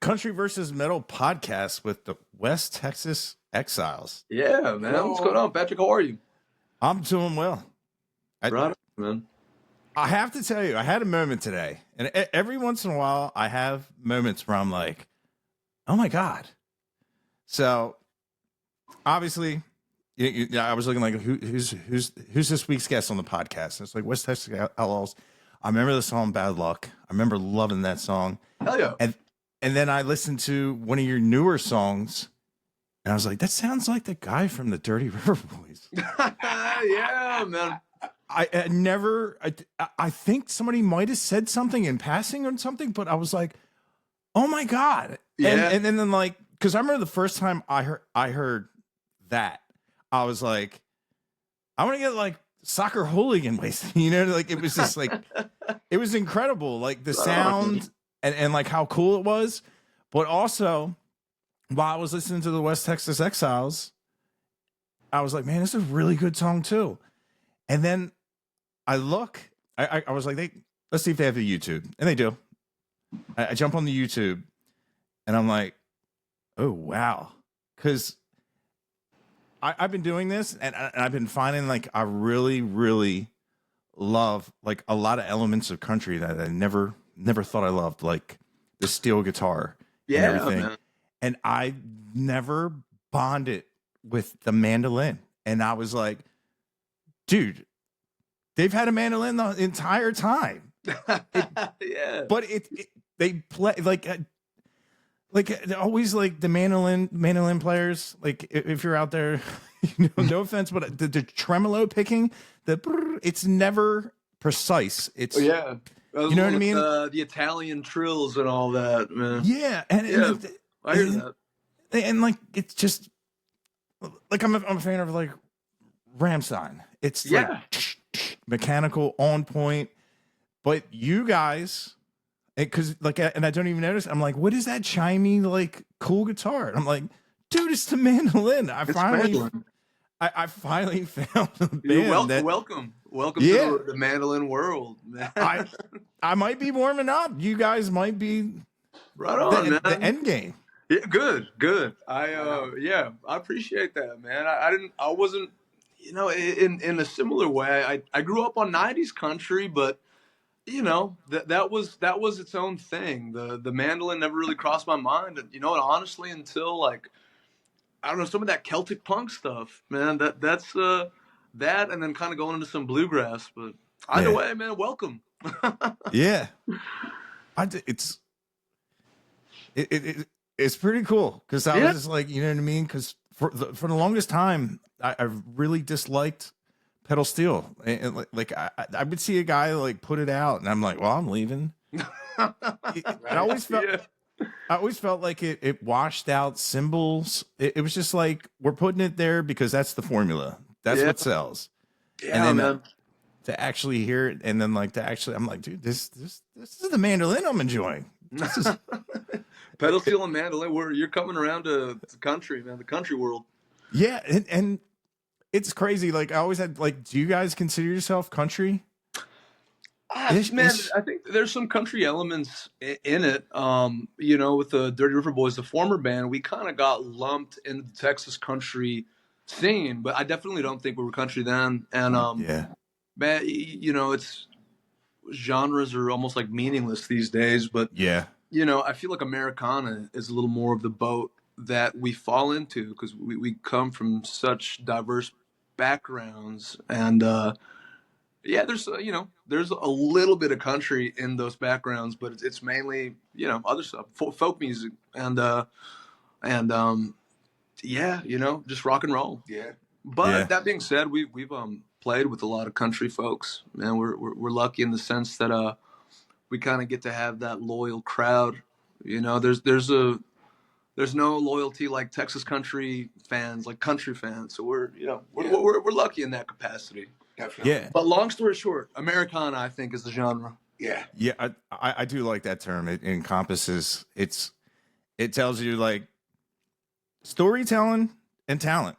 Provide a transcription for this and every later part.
Country versus Metal podcast with the West Texas Exiles. Yeah, man. What's going on, Patrick? How are you? I'm doing well. Right, man. I have to tell you, I had a moment today, and every once in a while, I have moments where I'm like, "Oh my god!" So, obviously, I was looking like, who's this week's guest on the podcast? And it's like West Texas Exiles. I remember the song "Bad Luck." I remember loving that song. Hell yeah! And then I listened to one of your newer songs, and I was like, that sounds like the guy from the Dirty River Boys. Yeah, man. I think somebody might have said something in passing or something, but I was like, oh my God. Yeah. And then like, because I remember the first time I heard that, I was like, I want to get like soccer hooligan wasted. Like it was just like, it was incredible. Like the sound and like how cool it was. But also, while I was listening to the West Texas Exiles, I was like, man, this is a really good song too. And then I was like, let's see if they have the YouTube. And they do. I jump on the YouTube and I'm like, oh, wow. Because I've been doing this and I've been finding like I really, really love like a lot of elements of country that I never thought I loved, like the steel guitar and everything. Man. And I never bonded with the mandolin. And I was like, dude, they've had a mandolin the entire time. Yeah. But they play like always like the mandolin players. Like if you're out there, no offense, but the tremolo picking, it's never precise. It's you know what I mean? The Italian trills and all that, man. Yeah, I hear that. And like it's just like I'm a fan of like Rammstein. It's like mechanical, on point. But you guys, because like, and I don't even notice. I'm like, what is that chimey like cool guitar? And I'm like, dude, it's the mandolin. I finally found a band. Welcome to the mandolin world, man. I might be warming up. You guys might be right on, man. The end game. Yeah, good. I appreciate that, man. I wasn't, in a similar way. I grew up on 90s country, but that was its own thing. The mandolin never really crossed my mind, and honestly, until like I don't know, some of that Celtic punk stuff, man. That's that, and then kind of going into some bluegrass. But either way, man, welcome. Yeah, it's pretty cool because I was just like, you know what I mean? Because for the longest time, I really disliked pedal steel, and like I would see a guy like put it out, and I'm like, well, I'm leaving. I always felt like it washed out cymbals. It was just like we're putting it there because that's the formula. That's what sells. Yeah, and then man. To actually hear it, and then like to actually, I'm like, dude, this is the mandolin I'm enjoying. This is pedal steel and mandolin. You're coming around to the country, man, the country world. Yeah, and it's crazy. Like I always had like, do you guys consider yourself country? Man, I think there's some country elements in it. With the Dirty River Boys, the former band, we kind of got lumped in the Texas country scene, but I definitely don't think we were country then. And man, it's genres are almost like meaningless these days. But I feel like Americana is a little more of the boat that we fall into because we come from such diverse backgrounds, and there's there's a little bit of country in those backgrounds, but it's mainly other stuff, folk music, and just rock and roll. Yeah. But that being said, we've played with a lot of country folks, and we're lucky in the sense that we kind of get to have that loyal crowd. There's no loyalty like Texas country fans, like country fans. So we're lucky in that capacity. Definitely. Yeah. But long story short, Americana, I think, is the genre. Yeah. Yeah, I do like that term. It encompasses. It tells you like storytelling and talent.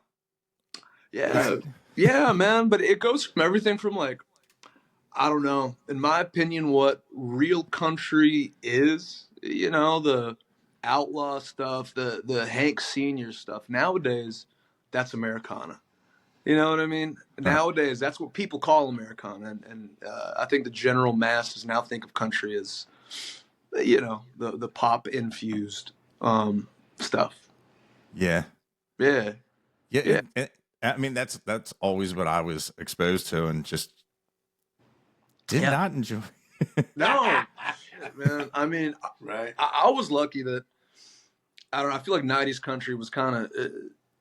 Yeah. Yeah, man. But it goes from everything from like, I don't know, in my opinion, what real country is, outlaw stuff, the Hank Senior stuff. Nowadays, that's Americana. You know what I mean? Right. Nowadays, that's what people call Americana, and I think the general masses now think of country as, the pop infused stuff. Yeah. Yeah. Yeah. I mean, that's always what I was exposed to, and just did not enjoy. No, shit, man. I mean, right. I was lucky that I don't know. I feel like '90s country was kind of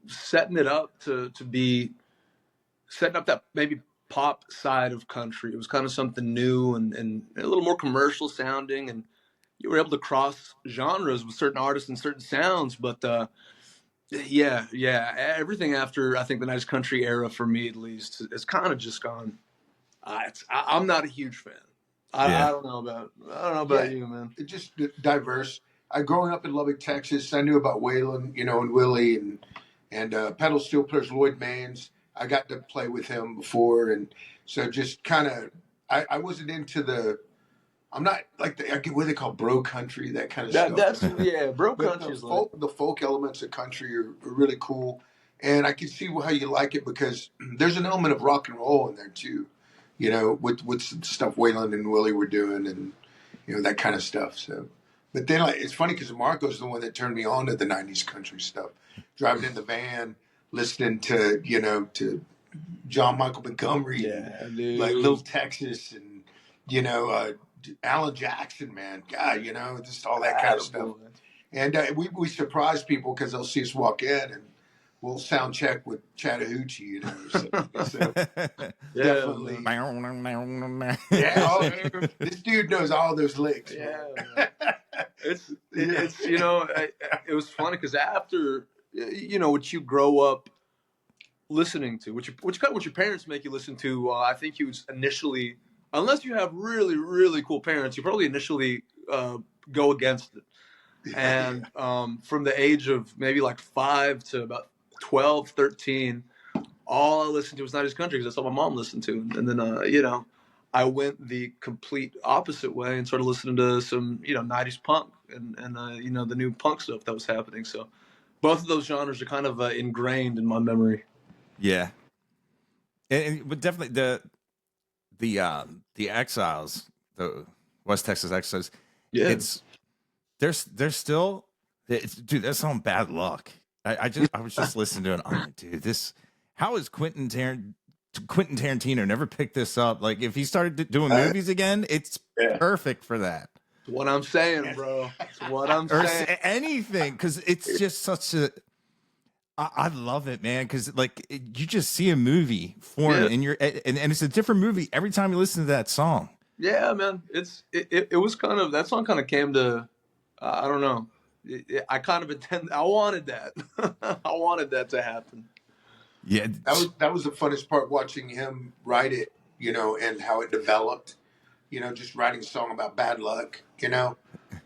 setting it up to be setting up that maybe pop side of country. It was kind of something new and a little more commercial sounding, and you were able to cross genres with certain artists and certain sounds. But yeah, everything after I think the '90s country era for me at least has kind of just gone. I'm not a huge fan. I don't know about you, man. It's just diverse. Growing up in Lubbock, Texas, I knew about Waylon, and Willie and pedal steel players, Lloyd Mans. I got to play with him before, and so just kind of, I wasn't into I'm not like what they call bro country, that kind of stuff. That's bro country. The folk elements of country are really cool, and I can see how you like it because there's an element of rock and roll in there too. With stuff Waylon and Willie were doing, and that kind of stuff. So, but then it's funny because Marco's the one that turned me on to the '90s country stuff. Driving in the van, listening to to John Michael Montgomery, like Little Texas, and Alan Jackson, man, God, just all that kind of stuff. And we surprise people because they'll see us walk in and we'll sound check with Chattahoochee, so definitely. This dude knows all those licks. Yeah, it's it was funny because after what you grow up listening to, what your parents make you listen to, I think you initially, unless you have really really cool parents, you probably initially go against it. And from the age of maybe like 5 to about 12, 13, all I listened to was '90s country because that's all my mom listened to. And then, I went the complete opposite way and started listening to some, '90s punk and the new punk stuff that was happening. So both of those genres are kind of ingrained in my memory. Yeah. But definitely the Exiles, the West Texas Exiles, they're still, dude, that's on Bad Luck. I was just listening to it. I'm like, dude, how is Quentin Tarantino never picked this up? Like, if he started doing movies again, it's perfect for that. That's what I'm saying, bro. That's what I'm saying. Or anything, because it's just such a. I love it, man. Because you just see a movie form in your, and it's a different movie every time you listen to that song. Yeah, man. It was kind of, that song kind of came to, I don't know. I kind of I wanted that. I wanted that to happen. Yeah, that was the funnest part, watching him write it, and how it developed. Just writing a song about bad luck,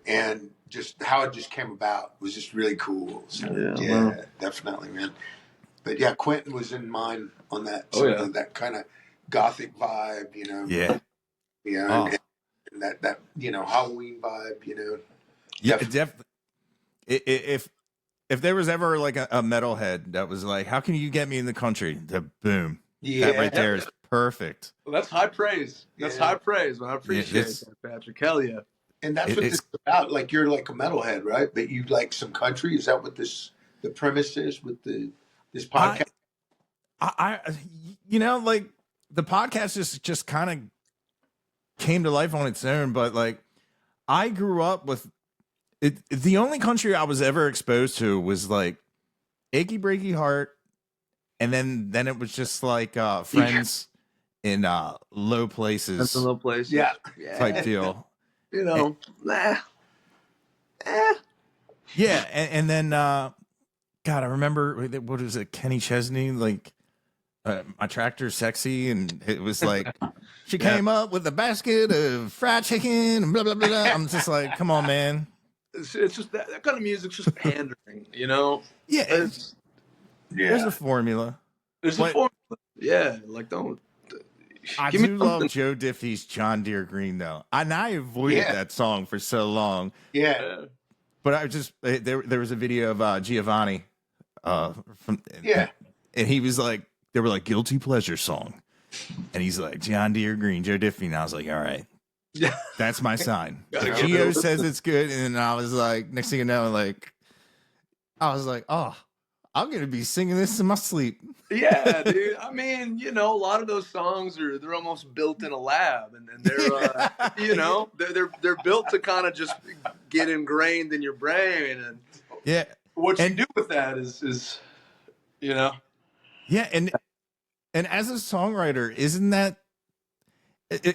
and just how it just came about was just really cool. So, definitely, man. But yeah, Quentin was in mine on that. That kind of gothic vibe, and that Halloween vibe, Yeah, definitely. If there was ever like a metalhead that was like, how can you get me in the country? The boom. That right there is perfect. Well, that's high praise. That's high praise, man. I appreciate that, Patrick. Hell yeah. And that's what this is about. Like, you're like a metalhead, right? But you like some country. Is that what the premise is with this podcast? I like the podcast just kind of came to life on its own. But like, I grew up with it. The only country I was ever exposed to was like Achy Breaky Heart, and then it was just like Friends in Low Places. That's a Low Places. Yeah. Type deal. Yeah, and then God, I remember, what was it, Kenny Chesney, like my tractor's sexy, and it was like she came up with a basket of fried chicken and blah blah blah. I'm just like, come on, man. It's just that kind of music's just pandering, Yeah, there's a formula. There's a formula. Yeah, like don't. I do love Joe Diffie's John Deere Green though, and I avoided that song for so long. Yeah. But I just there was a video of Giovanni from Yeah. and he was like, they were like guilty pleasure song, and he's like John Deere Green, Joe Diffie, and I was like, all right, Yeah. that's my sign. Gotta If get Gio it. says it's good, and then I was like, next thing you know, like I was like, oh, I'm gonna be singing this in my sleep. Yeah, dude. I mean, you know, a lot of those songs they're almost built in a lab, and they're you know, they're built to kind of just get ingrained in your brain, and Yeah. what you And do with that is you know. yeah, and as a songwriter, isn't that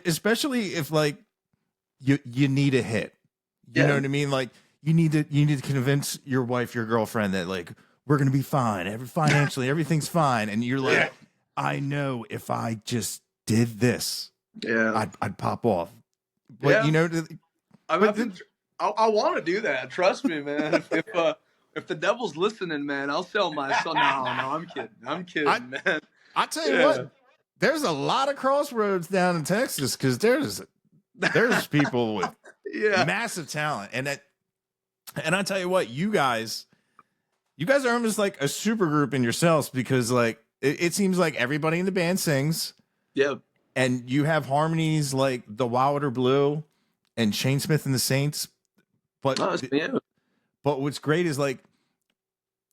especially if like you need a hit, you Yeah. know what I mean? Like you need to convince your wife, your girlfriend that like we're gonna be fine, financially everything's fine, and you're like, Yeah. I know if I just did this, Yeah. I'd pop off. But Yeah. you know, I but think I want to do that. Trust me, man. If the devil's listening, man, I'll sell my soul. No, I'm kidding. I'm kidding, man. I tell you Yeah. what, there's a lot of crossroads down in Texas because there's people with Yeah. massive talent, and I tell you what, you guys are almost like a super group in yourselves because like it seems like everybody in the band sings, Yeah. and you have harmonies like the Wilder Blue and Shane Smith and the Saints, but Oh, yeah. but what's great is like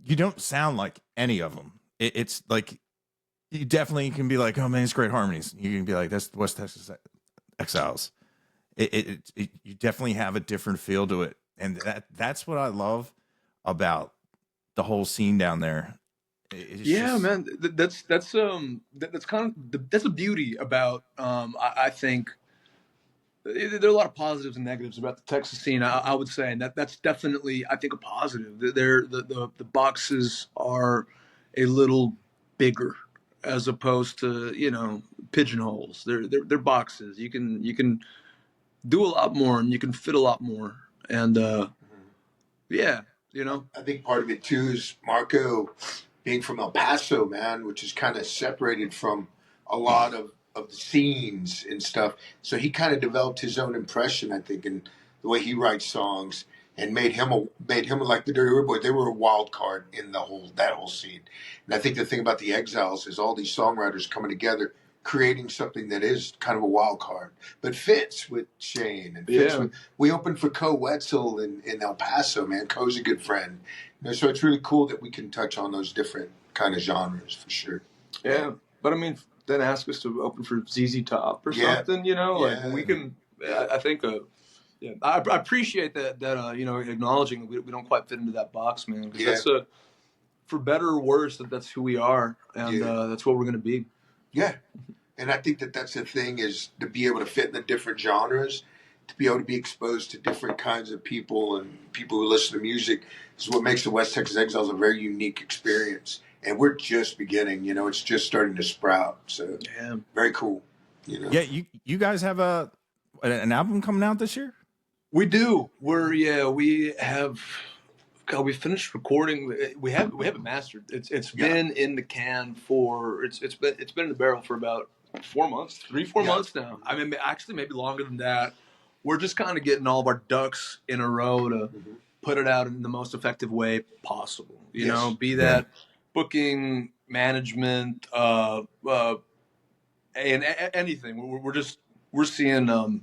you don't sound like any of them. It's like you definitely can be like, oh man, it's great harmonies. You can be like, that's West Texas Exiles. You definitely have a different feel to it, and that's what I love about the whole scene down there. Yeah, man. That's kind of that's a beauty about I think there are a lot of positives and negatives about the Texas scene. I would say, and that's definitely I think a positive. The boxes are a little bigger as opposed to pigeonholes. They're boxes. You can do a lot more and you can fit a lot more. And yeah, I think part of it too is Marco being from El Paso, man, which is kind of separated from a lot of the scenes and stuff. So he kind of developed his own impression, I think, in the way he writes songs, and made him like the Dirty River Boys. They were a wild card in that whole scene. And I think the thing about the Exiles is all these songwriters coming together, creating something that is kind of a wild card, but fits with Shane and fits with. We opened for Co Wetzel in El Paso, man. Co's a good friend. So it's really cool that we can touch on those different kind of genres for sure. Yeah, but I mean, then ask us to open for ZZ Top or something, like we can. I think, yeah, I appreciate that acknowledging that we don't quite fit into that box, man. Because that's for better or worse, that's who we are, and that's what we're gonna be. Yeah, and I think that's the thing is to be able to fit in the different genres, to be able to be exposed to different kinds of people and people who listen to music is what makes the West Texas Exiles a very unique experience. And we're just beginning, it's just starting to sprout. So very cool. Yeah, you guys have an album coming out this year? We do. We have. God, we finished recording. We haven't mastered. It's been in the can for it's been in the barrel for about 4 months, 3-4 months now. I mean, actually, maybe longer than that. We're just kind of getting all of our ducks in a row to put it out in the most effective way possible. Be that booking, management, and anything. We're seeing.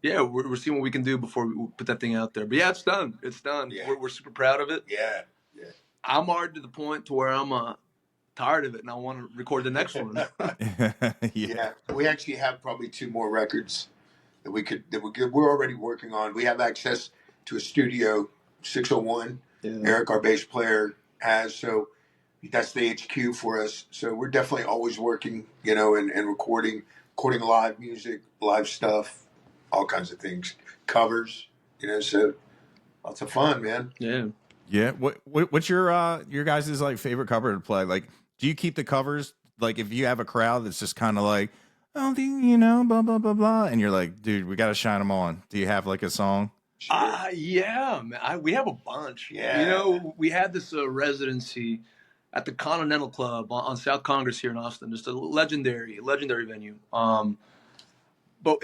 We're seeing what we can do before we put that thing out there. But yeah, it's done. It's done. Yeah. We're super proud of it. Yeah. I'm already to the point to where I'm tired of it and I want to record the next one. Yeah. We actually have probably 2 more records that we're already working on. We have access to a studio 601. Eric, our bass player, has, so that's the HQ for us. So we're definitely always working, and recording live music, live stuff, all kinds of things, covers, so lots of fun, man. Yeah. What's your guys' like favorite cover to play? Like, do you keep the covers? Like, if you have a crowd that's just kind of like, oh, blah blah blah blah, and you're like, dude, we got to shine them on. Do you have like a song? Yeah, man. We have a bunch. Yeah. We had this residency at the Continental Club on South Congress here in Austin, just a legendary venue. But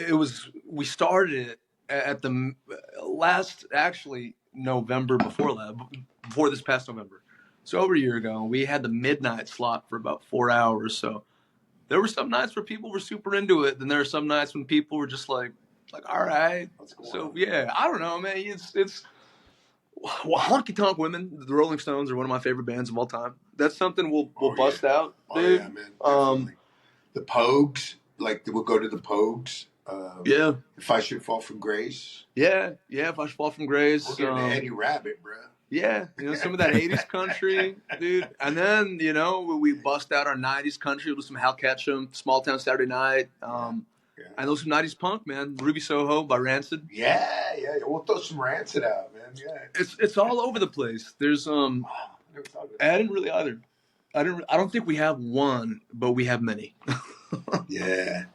we started it at the last, actually, November before this past November. So over a year ago, we had the midnight slot for about 4 hours. So there were some nights where people were super into it. Then there were some nights when people were just like, all right. So yeah, I don't know, man. It's Honky Tonk Women, the Rolling Stones are one of my favorite bands of all time. That's something we'll bust out, dude. Oh, yeah, man. Definitely. The Pogues, like we'll go to the Pogues. Yeah. If I Should Fall from Grace. Yeah. If I Should Fall from Grace. We're getting Eddie Rabbit, bro. Yeah, some of that 80s country, dude. And then, we bust out our 90s country with some Hal Ketchum, Small Town Saturday Night. And those some 90s punk, man. Ruby Soho by Rancid. Yeah. We'll throw some Rancid out, man. Yeah. It's all over the place. There's Wow, I never thought of that. I didn't really either. I don't think we have one, but we have many. Yeah,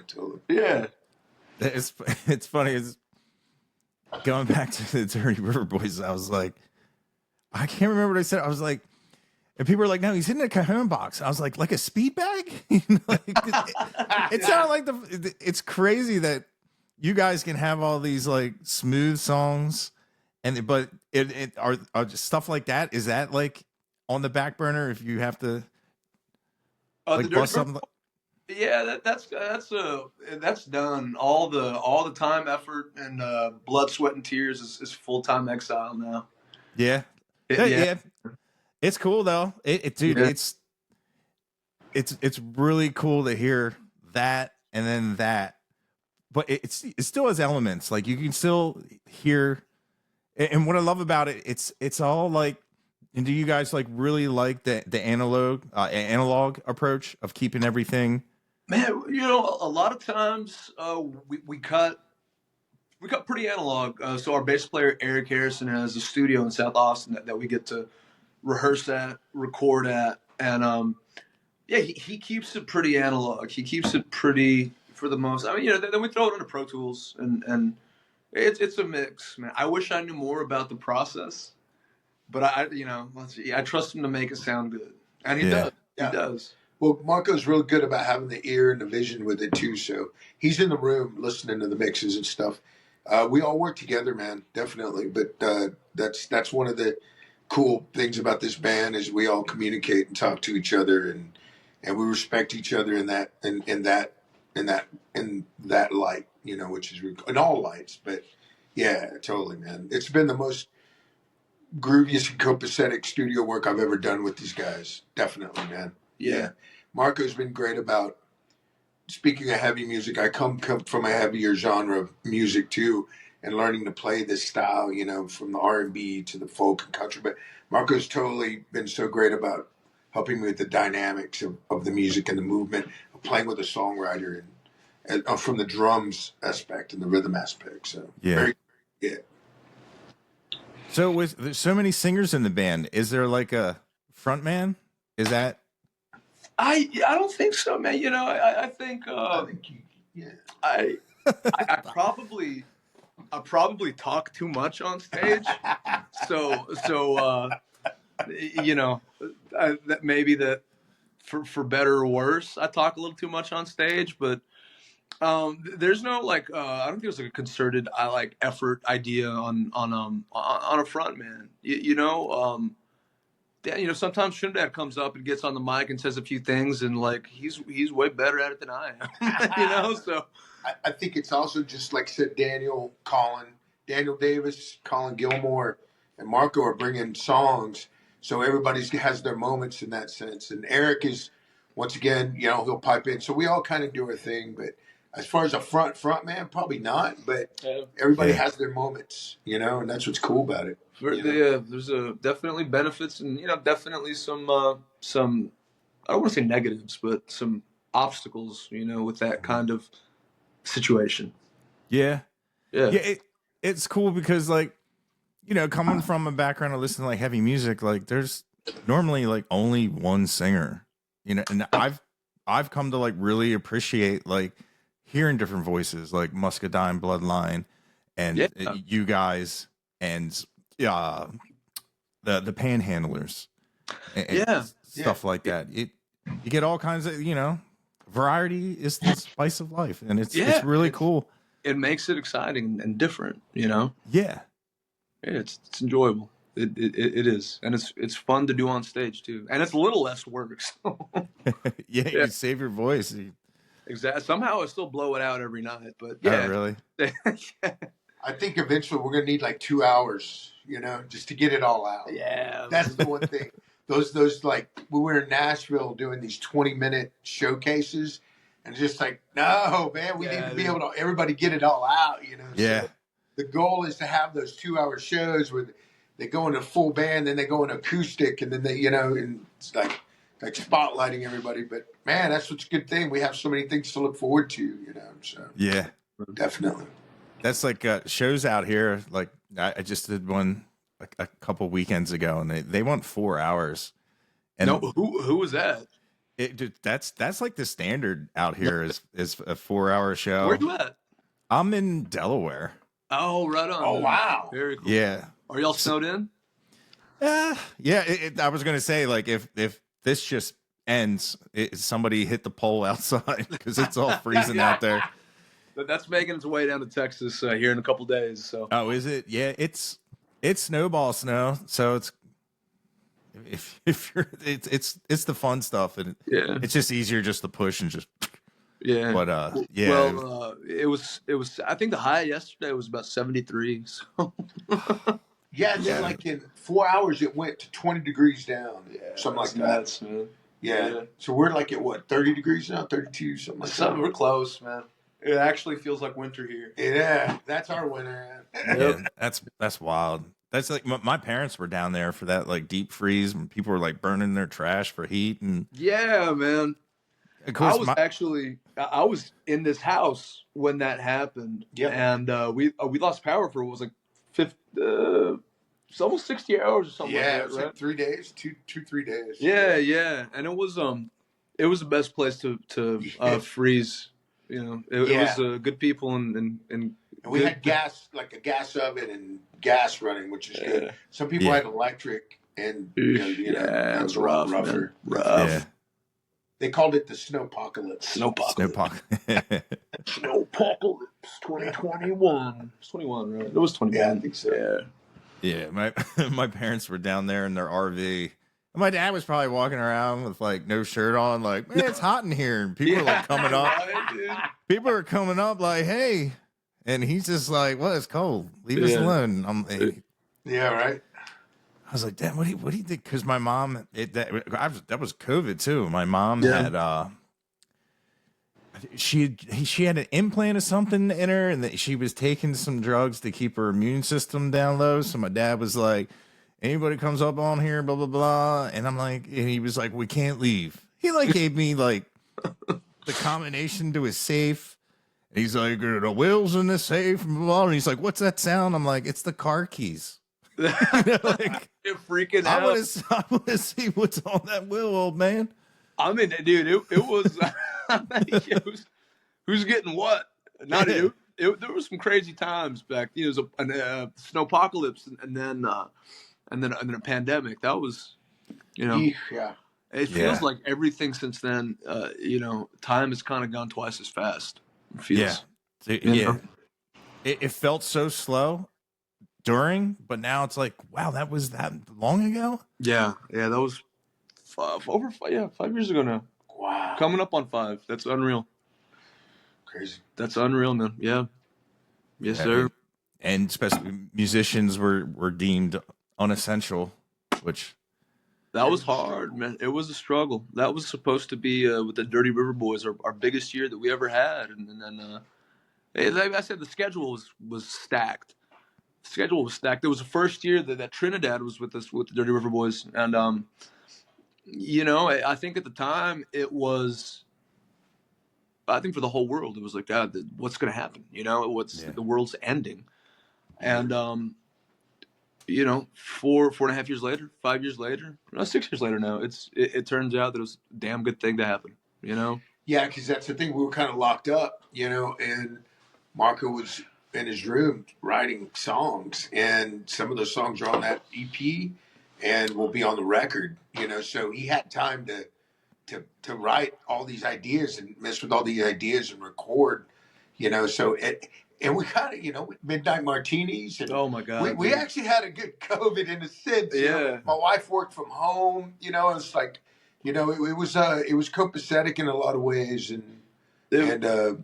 totally. Yeah. It's funny. It's going back to the Dirty River Boys. I was like, I can't remember what I said. I was like, and people were like, no, he's in a cajon box. I was like a speed bag? It sounded like it's crazy that you guys can have all these like smooth songs but it are just stuff like that. Is that like on the back burner if you have to like bust something? Yeah, that's done. All the time, effort, and blood, sweat, and tears is full-time Exile now. Yeah. Yeah. It's cool though. Dude, yeah. It's really cool to hear that and then that, but it still has elements. Like you can still hear, and what I love about it, it's all like. And do you guys like really like the analog approach of keeping everything? Man, a lot of times we cut pretty analog. So our bass player Eric Harrison has a studio in South Austin that we get to rehearse at, record at, and he keeps it pretty analog. He keeps it pretty for the most. I mean, then we throw it into Pro Tools, and it's a mix, man. I wish I knew more about the process, but I trust him to make it sound good, and he does. Yeah. He does. Well, Marco's real good about having the ear and the vision with it too. So he's in the room listening to the mixes and stuff. We all work together, man, definitely. But that's one of the cool things about this band is we all communicate and talk to each other, and we respect each other in that light, which is in all lights. But yeah, totally, man. It's been the most grooviest and copacetic studio work I've ever done with these guys. Definitely, man. Yeah. Marco's been great about, speaking of heavy music, I come from a heavier genre of music too, and learning to play this style, from the R&B to the folk and country. But Marco's totally been so great about helping me with the dynamics of the music and the movement of playing with a songwriter and from the drums aspect and the rhythm aspect. So So there's so many singers in the band, is there like a front man? Is that? I don't think so, man. I think I probably talk too much on stage. So that maybe that for better or worse, I talk a little too much on stage, but there's no I don't think there's like a concerted effort idea on a front man. Sometimes Trinidad comes up and gets on the mic and says a few things, and he's way better at it than I am. So I think it's also just like I said, Daniel Davis, Colin Gilmore, and Marco are bringing songs, so everybody has their moments in that sense. And Eric is, once again, he'll pipe in. So we all kind of do our thing, but as far as a front man, probably not. But everybody has their moments, and that's what's cool about it. There's definitely benefits and definitely some I don't want to say negatives, but some obstacles with that kind of situation. Yeah. It's cool because coming from a background of listening to heavy music, there's normally only one singer, and I've come to really appreciate hearing different voices like Muscadine Bloodline and you guys and the Panhandlers and stuff like that. You get all kinds of variety is the spice of life, and it's really cool. It makes it exciting and different, Yeah. Yeah, it's enjoyable. It is, and it's fun to do on stage too, and it's a little less work. So. Yeah, Yeah, you save your voice. exactly. Somehow I still blow it out every night, but Oh, yeah. really? I think eventually we're gonna need like 2 hours, just to get it all out. Yeah, That's the one thing. Those like we were in Nashville doing these 20-minute showcases, and just like, no, man, we need to be able to everybody get it all out. Yeah. So the goal is to have those 2 hour shows where they go into full band, then they go in acoustic, and then they, and it's like spotlighting everybody. But man, that's what's a good thing. We have so many things to look forward to. So Yeah. definitely. That's like shows out here. Like I just did one like a couple weekends ago, and they want 4 hours. And no, who was that? That's like the standard out here is a 4 hour show. Where you at? I'm in Delaware. Oh, right on. Oh, man. wow. Very cool. Yeah. Are y'all snowed in? Yeah. I was gonna say like if this just ends, somebody hit the pole outside because it's all freezing out there. But that's making its way down to Texas here in a couple days. So. Oh, is it? Yeah, it's snowball snow. So it's if you're it's the fun stuff, and it's just easier just to push and just But yeah. Well, it was. I think the high yesterday was about 73. So. Yeah, and then like in 4 hours it went to 20 degrees down. Yeah, something like that. Nuts, man. Yeah. So we're like at what, 30 degrees now, 32, something like that. We're close, man. It actually feels like winter here. Yeah, that's our winter. Yeah, that's wild. That's like my parents were down there for that like deep freeze when people were like burning their trash for heat and yeah, man. Of course, I was in this house when that happened. Yeah, and we lost power for what was like almost 60 hours or something. Yeah, like that, it was right? like 3 days, 3 days. Yeah, and it was the best place to freeze. It was good people and we had gas, like a gas oven and gas running, which is good. Some people had electric, and it was rougher. Man. Rough. Yeah. They called it the snowpocalypse. Snowpocalypse 2021. It's 21, right? It was 21. Yeah, I think so. Yeah. My parents were down there in their RV. And my dad was probably walking around with like no shirt on, like, man, it's hot in here. And people are like coming up. People are coming up like, hey. And he's just like, well, it's cold. Leave us alone. Yeah, right. I was like, Dad, what do you think? Because my mom, that was COVID too. My mom had she had an implant or something in her, and that she was taking some drugs to keep her immune system down low. So my dad was like, anybody comes up on here, blah blah blah, and I'm like, and he was like, we can't leave. He like gave me like the combination to his safe. And he's like, the wheels in the safe, blah, blah, and he's like, what's that sound? I'm like, it's the car keys. Like, you're freaking out. I want to see what's on that wheel, old man. I mean, dude, it was, who's getting what? There was some crazy times back. It was a snowpocalypse, and then a pandemic. That was, It feels like everything since then. Time has kind of gone twice as fast. It feels. It felt so slow during, but now it's like, wow, that was that long ago. Yeah, that was 5 years ago now. Wow, coming up on 5. That's unreal. Crazy. That's unreal, man. Yeah, yes, sir. And especially musicians were deemed unessential, which that was hard, man. It was a struggle. That was supposed to be with the Dirty River Boys, our biggest year that we ever had, and then like I said, the schedule was stacked. The schedule was stacked. It was the first year that Trinidad was with us with the Dirty River Boys, and I think at the time it was. I think for the whole world, it was like, God, what's going to happen? The world's ending, and 4.5 years later, 5 years later, 6 years later now, it turns out that it was a damn good thing to happen. Yeah, because that's the thing. We were kind of locked up, and Marco was in his room writing songs, and some of those songs are on that EP and will be on the record. So he had time to write all these ideas and mess with all these ideas and record. So and we kind of, midnight martinis, and Oh my God, we actually had a good COVID in a sense. Yeah. My wife worked from home. It's like, it was copacetic in a lot of ways, and a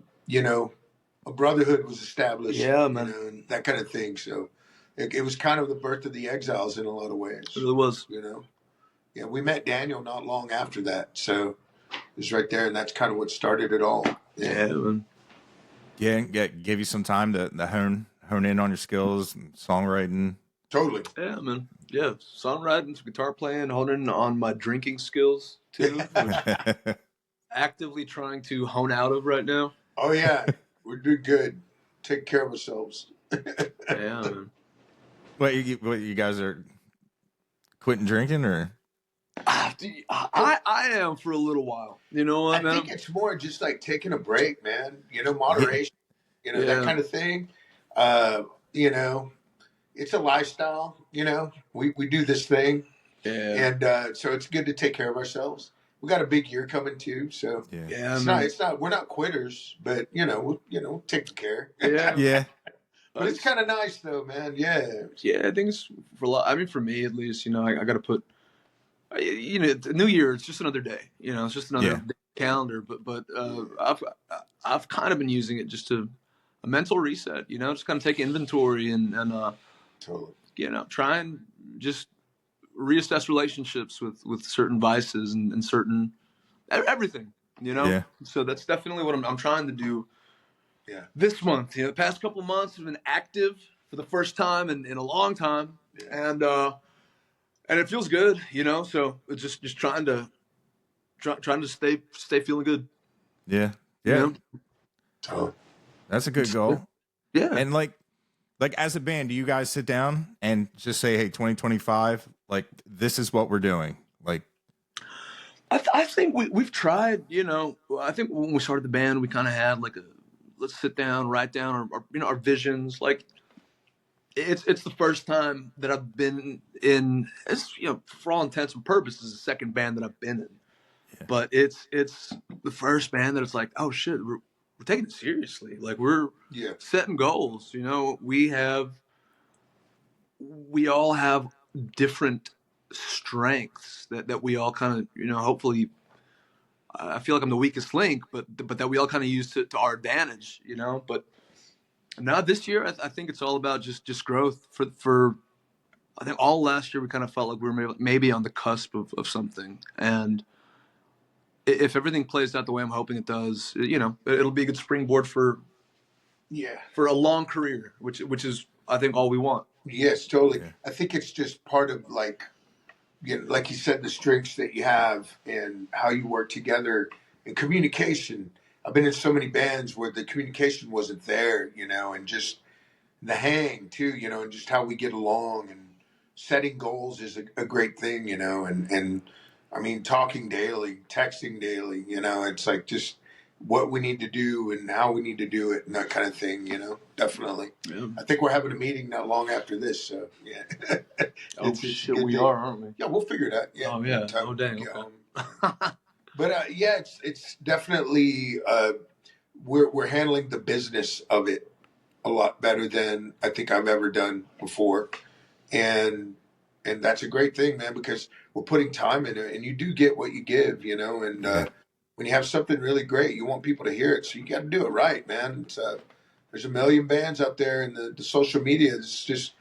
brotherhood was established. Yeah, man. And that kind of thing. So it was kind of the birth of the Exiles in a lot of ways. It really was. Yeah, we met Daniel not long after that, so it was right there, and that's kind of what started it all. Yeah, man. Yeah, gave you some time to hone in on your skills and songwriting. Totally. Yeah, man. Yeah, songwriting, some guitar playing, honing on my drinking skills too. Actively trying to hone out of right now. Oh yeah, we're doing good. Take care of ourselves. Yeah, man. What you guys are quitting drinking, or? I am for a little while. You know what, I think it's more just like taking a break, man. Moderation. That kind of thing. It's a lifestyle. We do this thing, and so it's good to take care of ourselves. We got a big year coming too, so it's not. We're not quitters, but we'll take care. Yeah, yeah. But it's kind of nice though, man. Yeah. Yeah, I think it's for a lot. I mean, for me at least, I got to put. The New Year, it's just another day. It's just another calendar. But I've kind of been using it just to a mental reset. Just kind of take inventory and totally. Try and just reassess relationships with certain vices and certain everything. Yeah. So that's definitely what I'm trying to do. Yeah. This month, the past couple of months have been active for the first time in a long time, and it feels good, So it's just trying to stay feeling good. Yeah, yeah. Oh, that's a good goal. Yeah. And like as a band, do you guys sit down and just say, "Hey, 2025, like this is what we're doing"? Like, I think we've tried. I think when we started the band, we kind of had like let's sit down, write down our visions, like. It's the first time that I've been in. It's for all intents and purposes, the second band that I've been in. Yeah. But it's the first band that it's like, oh shit, we're taking it seriously. Like we're setting goals. We all have different strengths that we all kind of hopefully. I feel like I'm the weakest link, but that we all kind of use to our advantage. But. Now this year, I think it's all about just growth. For I think all last year we kind of felt like we were maybe on the cusp of something, and if everything plays out the way I'm hoping it does, it'll be a good springboard for a long career, which is I think all we want. Yes, totally. Yeah. I think it's just part of like you said, the strengths that you have and how you work together and communication. I've been in so many bands where the communication wasn't there, and just the hang too, and just how we get along, and setting goals is a great thing, and I mean, talking daily, texting daily, it's like just what we need to do and how we need to do it and that kind of thing, definitely. Yeah. I think we're having a meeting not long after this, so yeah. Shit, we are, aren't we? Yeah, we'll figure it out. Yeah. Oh yeah. Oh dang. Okay. But it's definitely we're handling the business of it a lot better than I think I've ever done before, and that's a great thing, man, because we're putting time in it, and you do get what you give, and when you have something really great, you want people to hear it, so you got to do it right, man. There's a million bands out there, and the social media is just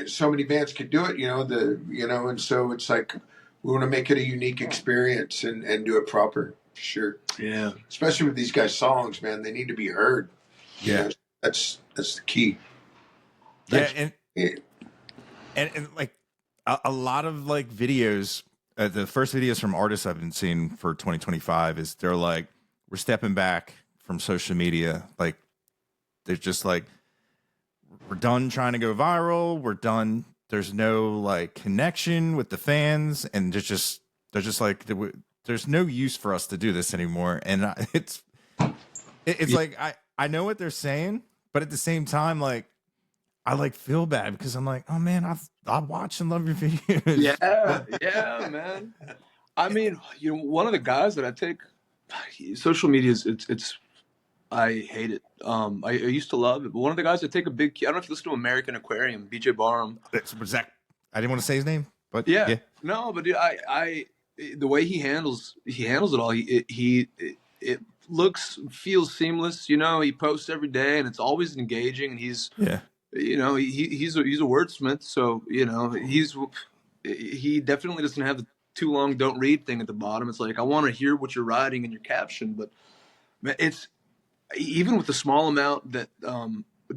so many bands could do it, and so it's like. We want to make it a unique experience and do it proper. Sure. Yeah. Especially with these guys' songs, man. They need to be heard. Yeah. That's the key. Yeah. And like a lot of like videos, the first videos from artists I've been seeing for 2025 is they're like, we're stepping back from social media. Like, they're just like, we're done trying to go viral. We're done. There's no like connection with the fans, and they're just like, there's no use for us to do this anymore. And it's like I know what they're saying, but at the same time, like I like feel bad because I'm like, oh man, I watch and love your videos. Yeah, man. I mean, one of the guys that I take social media is I hate it. I used to love it, but one of the guys that take a big, I don't know if you listen to American Aquarium, BJ Barham. Was that, I didn't want to say his name, but Yeah, yeah. no, but dude, the way he handles it all. It looks, feels seamless. You know, he posts every day, and it's always engaging. And he's, Yeah. you know, he's a wordsmith, so you know he definitely doesn't have the too long don't read thing at the bottom. It's like I want to hear what you're writing in your caption, but it's even with the small amount that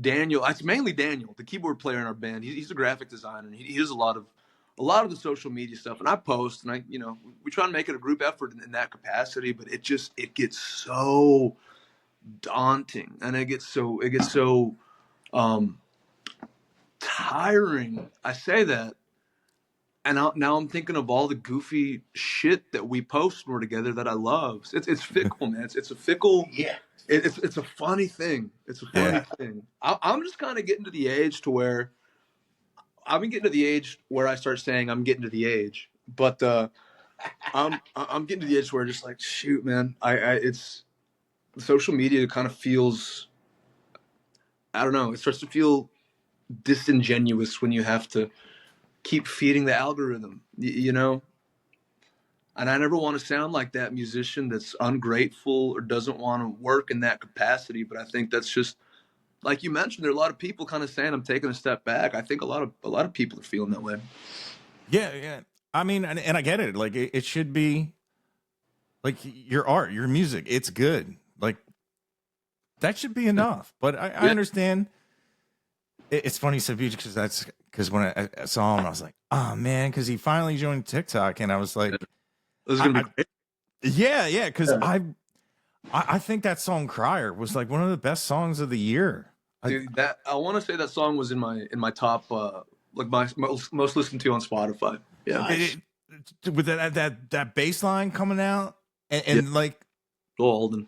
Daniel, it's mainly Daniel, the keyboard player in our band. He's a graphic designer, and he does a lot of the social media stuff. And I post, and we try to make it a group effort in that capacity. But it gets so daunting, and it gets so tiring. I say that, and now I'm thinking of all the goofy shit that we post when we're together that I love. It's fickle, man. It's a fickle. Yeah. It's a funny thing. It's a funny thing. I'm just kind of getting to the age to where I've been getting to the age where I start saying I'm getting to the age, but I'm getting to the age where just like shoot, man. It's social media kind of feels, I don't know. It starts to feel disingenuous when you have to keep feeding the algorithm, you know. And I never want to sound like that musician that's ungrateful or doesn't want to work in that capacity. But I think that's just like you mentioned. There are a lot of people kind of saying I'm taking a step back. I think a lot of people are feeling that way. Yeah, yeah. I mean, and I get it. Like it should be like your art, your music. It's good. Like that should be enough. But I understand. It's funny you said because when I saw him, I was like, oh man, because he finally joined TikTok, and I was like. This is gonna be great. Yeah, because I think that song "Crier" was like one of the best songs of the year. Dude, that I want to say that song was in my top like my most listened to on Spotify. Yeah, Nice. With that bass line coming out, and like golden.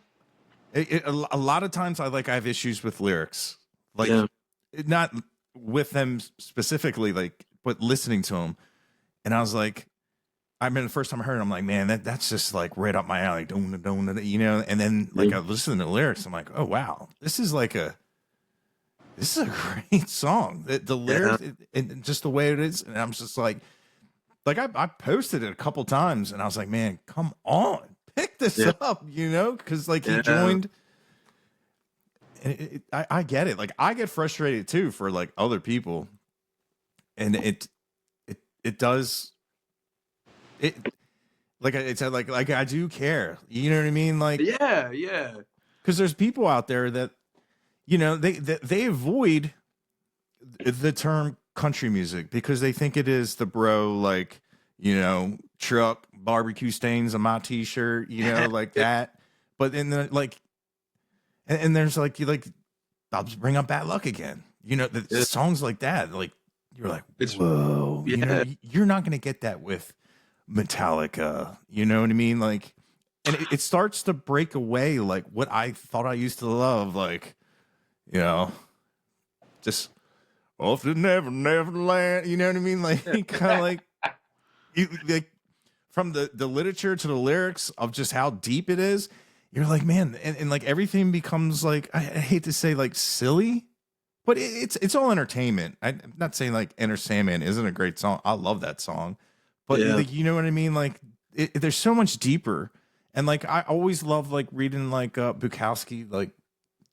A lot of times I have issues with lyrics, like not with them specifically, like but listening to them, and I was like. I mean, the first time I heard it, I'm like, man, that's just like right up my alley, you know. And then like I listened to the lyrics, I'm like, oh wow, this is a great song. The lyrics and just the way it is, and I'm just like I posted it a couple times, and I was like, man, come on, pick this up, you know, because like he joined. And I get it. Like I get frustrated too for like other people, and it does. It like it's like I do care, you know what I mean? Like yeah, because there's people out there that you know they avoid the term country music because they think it is the bro like you know truck barbecue stains on my t-shirt, you know, like that. But then like and there's like you like I'll just bring up Bad Luck Again, you know, the songs like that, like you're like whoa, you know, you're not gonna get that with Metallica, you know what I mean? Like, and it starts to break away like what I thought I used to love, like, you know, just off the never land, you know what I mean? Like, kind of like from the literature to the lyrics of just how deep it is, you're like, man, and like everything becomes like I hate to say like silly, but it's all entertainment. I'm not saying like Enter Sandman isn't a great song. I love that song. But like, you know what I mean? Like there's so much deeper. And like, I always love like reading like Bukowski, like,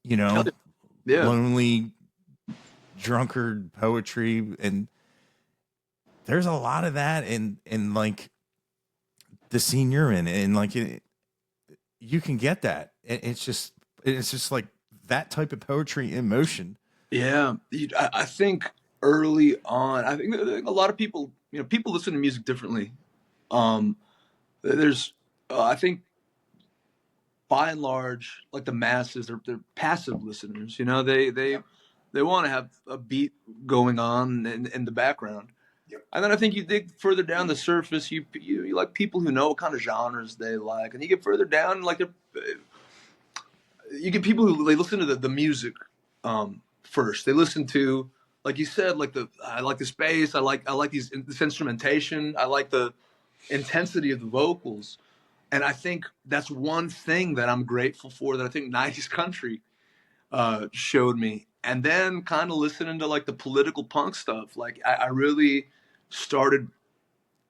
you know, lonely drunkard poetry. And there's a lot of that in like the scene you're in. And like, you can get that. It's just like that type of poetry in motion. Yeah. I think early on, I think a lot of people, you know, people listen to music differently. There's, I think, by and large, like the masses, they're passive listeners. You know, they want to have a beat going on in the background. Yep. And then I think you dig further down the surface, you like people who know what kind of genres they like, and you get further down, like you get people who they listen to the music first. They listen to, like you said, like I like the space. I like this instrumentation. I like the intensity of the vocals. And I think that's one thing that I'm grateful for that I think 90s country showed me. And then kind of listening to like the political punk stuff. Like I really started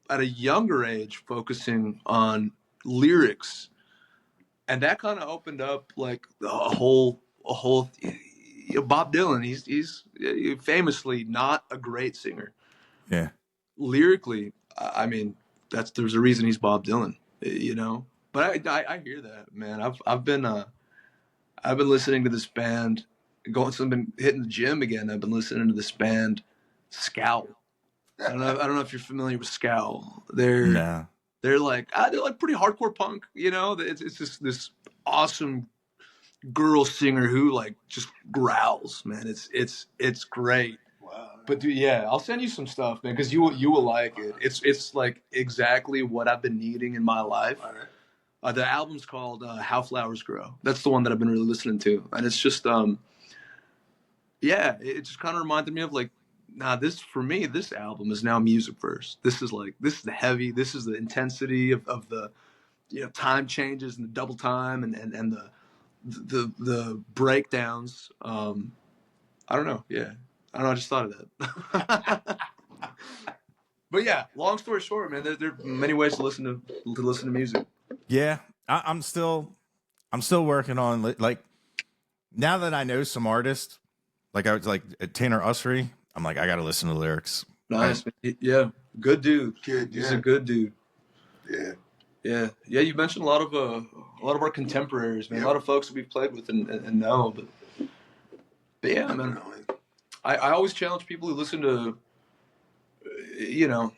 at a younger age focusing on lyrics, and that kind of opened up like a whole. Bob Dylan, he's famously not a great singer. Yeah. Lyrically, I mean, there's a reason he's Bob Dylan, you know. But I hear that, man. I've been listening to this band. I've been hitting the gym again. I've been listening to this band, Scowl. I don't know if you're familiar with Scowl. No. They're like pretty hardcore punk, you know. It's just this awesome girl singer who like just growls, man. It's great. Wow. But dude, yeah, I'll send you some stuff, man, because you will like it. It's like exactly what I've been needing in my life. All right. The album's called How Flowers Grow. That's the one that I've been really listening to, and it's just yeah, it just kind of reminded me of like, nah, this album is now music first. This is the heavy, this is the intensity of the, you know, time changes and the double time and the breakdowns. I don't know. Yeah, I don't know. I just thought of that. But yeah, long story short, man, there are many ways to listen to music. Yeah, I'm still working on like now that I know some artists, like I was like Tanner Usry. I'm like, I got to listen to the lyrics. Nice, man. Yeah, good dude. Good, He's yeah. a good dude. Yeah. Yeah. You mentioned a lot of our contemporaries, man. Yep. A lot of folks that we've played with and know, but yeah, man. Definitely. I always challenge people who listen to, you know,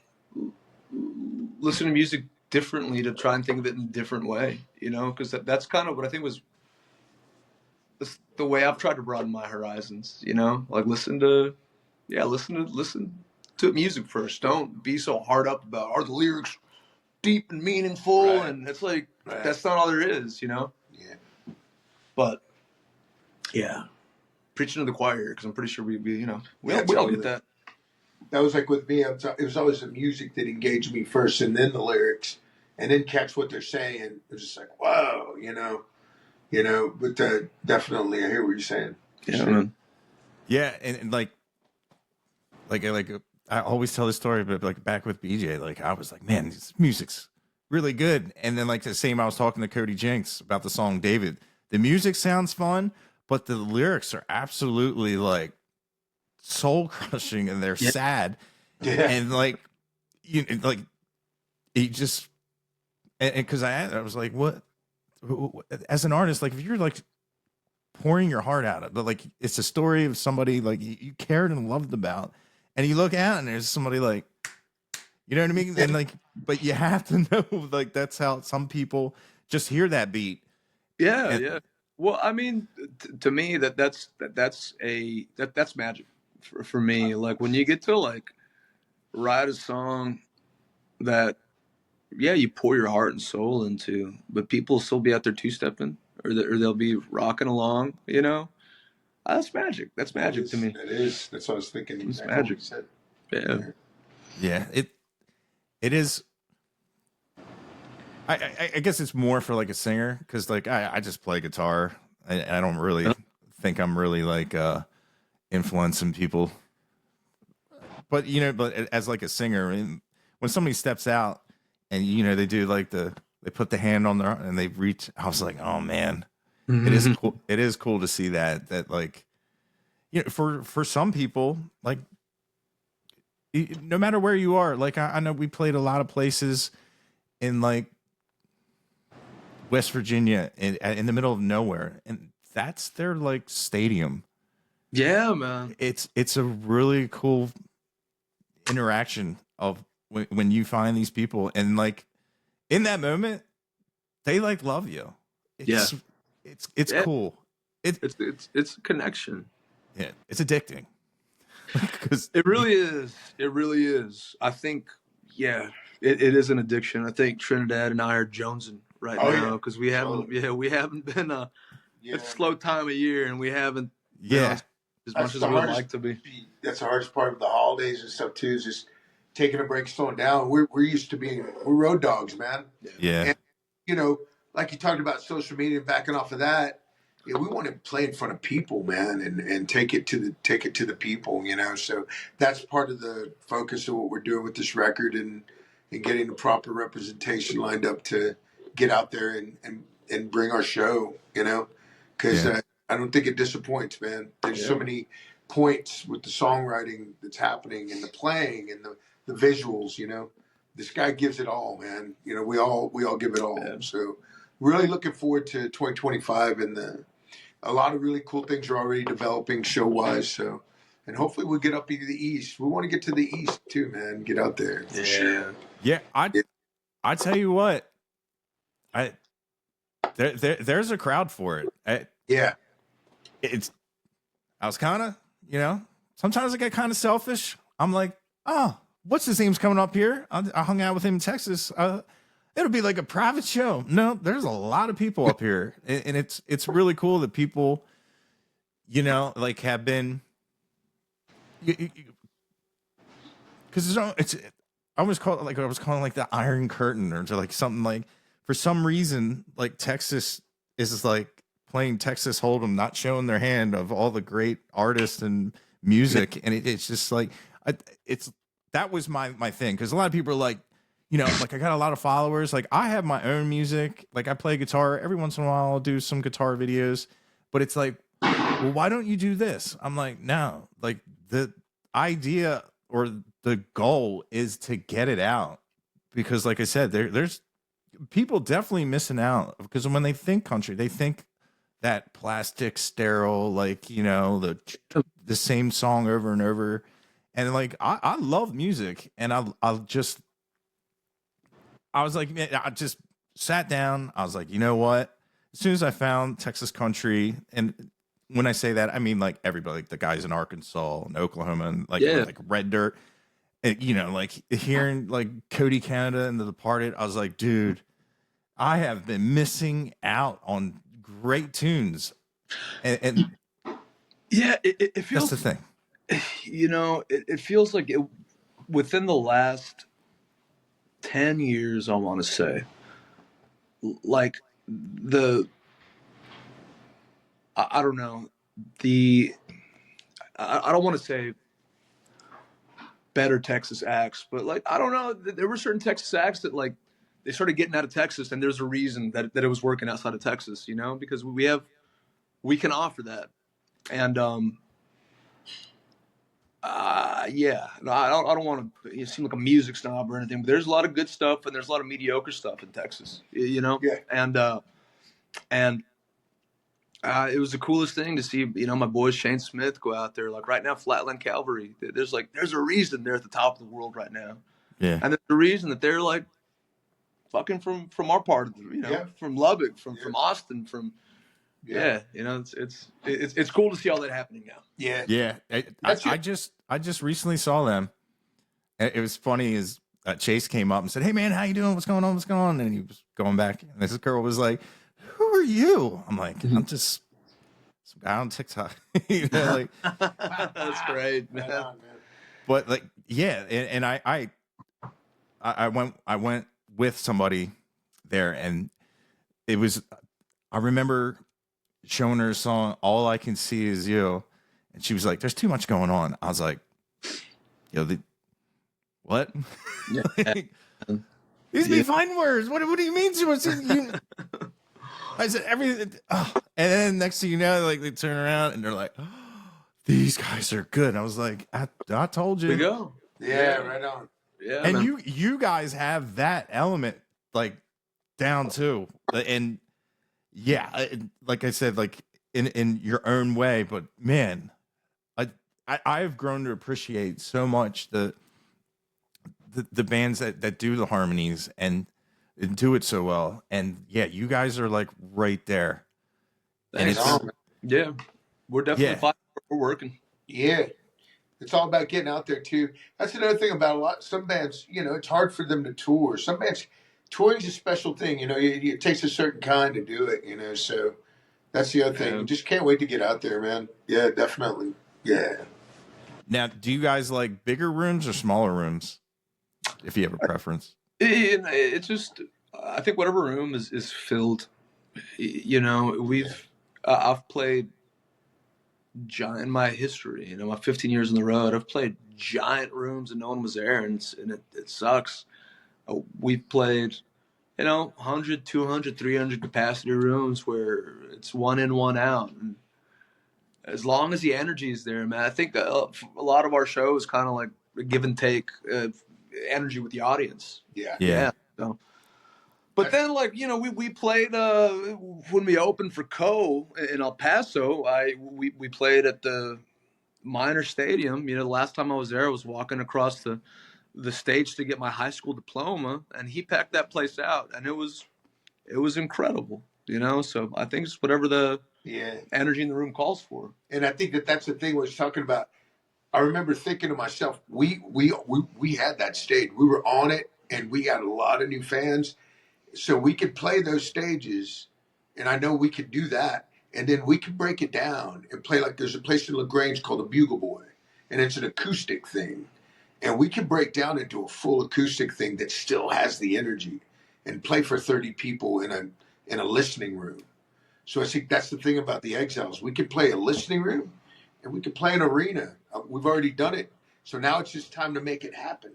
listen to music differently to try and think of it in a different way, you know, because that's kind of what I think was the way I've tried to broaden my horizons, you know, like listen to music first. Don't be so hard up about are the lyrics deep and meaningful, Right. and it's like Right. that's not all there is, you know. Yeah. But yeah, preaching to the choir because I'm pretty sure we you know we Yeah, all totally. get that. That was like with me. It was always the music that engaged me first, and then the lyrics, and then catch what they're saying. It was just like, whoa, you know. But definitely, I hear what you're saying. Yeah, Sure. man. Yeah, and like I always tell this story, but like back with BJ, like I was like, man, this music's really good. And then like the same, I was talking to Cody Jinks about the song David. The music sounds fun, but the lyrics are absolutely like soul crushing, and they're sad. Yeah. And like like he just and because I was like, what as an artist, like if you're like pouring your heart out, but like it's a story of somebody like you cared and loved about, and you look out and there's somebody like, you know what I mean? And like, but you have to know like that's how some people just hear that beat. Yeah, yeah. Well, I mean, to me that's magic for me. Like when you get to like write a song that you pour your heart and soul into, but people still be out there two-stepping or they'll be rocking along, you know. That's magic. That's magic to me. That is. That's what I was thinking. It's Exactly magic. what you said. Yeah. Yeah, it is. I guess it's more for like a singer because like I just play guitar. I don't really think I'm really like influencing people. But but as like a singer, I mean, when somebody steps out and they do like they put the hand on their and they reach, I was like, oh man, it is cool. It is cool to see that like for some people, like no matter where you are, like I know we played a lot of places in like West Virginia in the middle of nowhere, and that's their like stadium. Yeah, man. It's a really cool interaction of when you find these people, and like in that moment they like love you. It's cool. It's a connection. Yeah, it's addicting. Because it really is. I think it is an addiction. I think Trinidad and I are jonesing right now because we haven't been it's a slow time of year and we haven't as much as we would like to be. That's the hardest part of the holidays and stuff too, is just taking a break, slowing down. We're used to we're road dogs, man. Yeah. And like you talked about social media and backing off of that, Yeah, we want to play in front of people, man, and take it to the people, you know. So that's part of the focus of what we're doing with this record, and getting the proper representation lined up to get out there and bring our show, you know, because I don't think it disappoints, man. There's so many points with the songwriting that's happening and the playing and the visuals, you know. This guy gives it all, man. You know, we all give it all. Yeah. So really looking forward to 2025, and a lot of really cool things are already developing show wise. So, and hopefully we'll get up into the East. We want to get to the East too, man. Get out there for sure. Yeah, I tell you what, there's a crowd for it. I was kind of, you know, sometimes I get kind of selfish. I'm like, oh, what's his name's coming up here? I hung out with him in Texas. It'll be like a private show. No, there's a lot of people up here, and it's really cool that people, you know, like have been, because it's I always call it like I was calling like the Iron Curtain, or like something, like for some reason like Texas is like playing Texas Hold'em, not showing their hand of all the great artists and music, and it's just like that was my thing, because a lot of people are like, you know, like I got a lot of followers. Like I have my own music. Like I play guitar every once in a while. I'll do some guitar videos, but it's like, well, why don't you do this? I'm like, no, like the idea or the goal is to get it out, because like I said, there's people definitely missing out, because when they think country, they think that plastic, sterile, like, you know, the same song over and over. And like, I love music, and I was like, man, I just sat down. I was like, you know what? As soon as I found Texas country, and when I say that, I mean like everybody, like the guys in Arkansas and Oklahoma, and like Red Dirt, and, you know, like hearing like Cody Canada and The Departed, I was like, dude, I have been missing out on great tunes, and yeah, it feels, that's the thing. You know, it feels like within the last 10 years, I want to say, like I don't know, I don't want to say better Texas acts, but like, I don't know, there were certain Texas acts that like, they started getting out of Texas, and there's a reason that it was working outside of Texas, you know, because we can offer that. And yeah, no, I don't want to seem like a music snob or anything, but there's a lot of good stuff and there's a lot of mediocre stuff in Texas, you know? Yeah. And it was the coolest thing to see, you know, my boy Shane Smith go out there. Like right now, Flatland Cavalry, there's a reason they're at the top of the world right now. Yeah. And there's a reason that they're like fucking from our part of the, you know, from Lubbock, from Austin, from, you know, it's cool to see all that happening now. Yeah. I just recently saw them. It was funny, is Chase came up and said, "Hey man, how you doing? What's going on? What's going on?" And he was going back, and this girl was like, "Who are you?" I'm like, "I'm just some guy on TikTok." You know, like, that's great, man. Right on, man. But like, yeah, and I went with somebody there, and it was, I remember showing her a song, "All I Can See Is You," and she was like, "There's too much going on." I was like, "Yo, what?" Like, these be fine words. What do you mean too much? I said everything. Oh. And then next thing you know, like they turn around and they're like, "Oh, these guys are good." And I was like, I told you. We go. Yeah, right on. Yeah, and man. you guys have that element like down too, and yeah, like I said, like in your own way. But man, I've grown to appreciate so much the bands that do the harmonies and do it so well. And yeah, you guys are like right there. Thanks. And yeah, we're definitely fighting. We're working. Yeah. It's all about getting out there too. That's another thing about some bands, you know, it's hard for them to tour. Some bands, touring is a special thing, you know, it takes a certain kind to do it, you know, so that's the other thing. You just can't wait to get out there, man. Yeah, definitely. Yeah. Now, do you guys like bigger rooms or smaller rooms, if you have a preference? It's just, I think whatever room is filled, you know, I've played giant in my history. You know, my 15 years on the road, I've played giant rooms and no one was there, and it sucks. We've played, you know, 100, 200, 300 capacity rooms where it's one in, one out. And as long as the energy is there, man, I think a lot of our show is kind of like a give and take energy with the audience. Yeah. So, but then, like, you know, we played when we opened for Co in El Paso. We played at the Minor Stadium. You know, the last time I was there, I was walking across the stage to get my high school diploma, and he packed that place out, and it was incredible. You know, so I think it's whatever the energy in the room calls for. And I think that's the thing we was talking about. I remember thinking to myself, we had that stage. We were on it, and we got a lot of new fans. So we could play those stages, and I know we could do that. And then we could break it down and play, like there's a place in LaGrange called the Bugle Boy, and it's an acoustic thing. And we can break down into a full acoustic thing that still has the energy and play for 30 people in a listening room. So I think that's the thing about the Exiles. We could play a listening room and we could play an arena. We've already done it. So now it's just time to make it happen,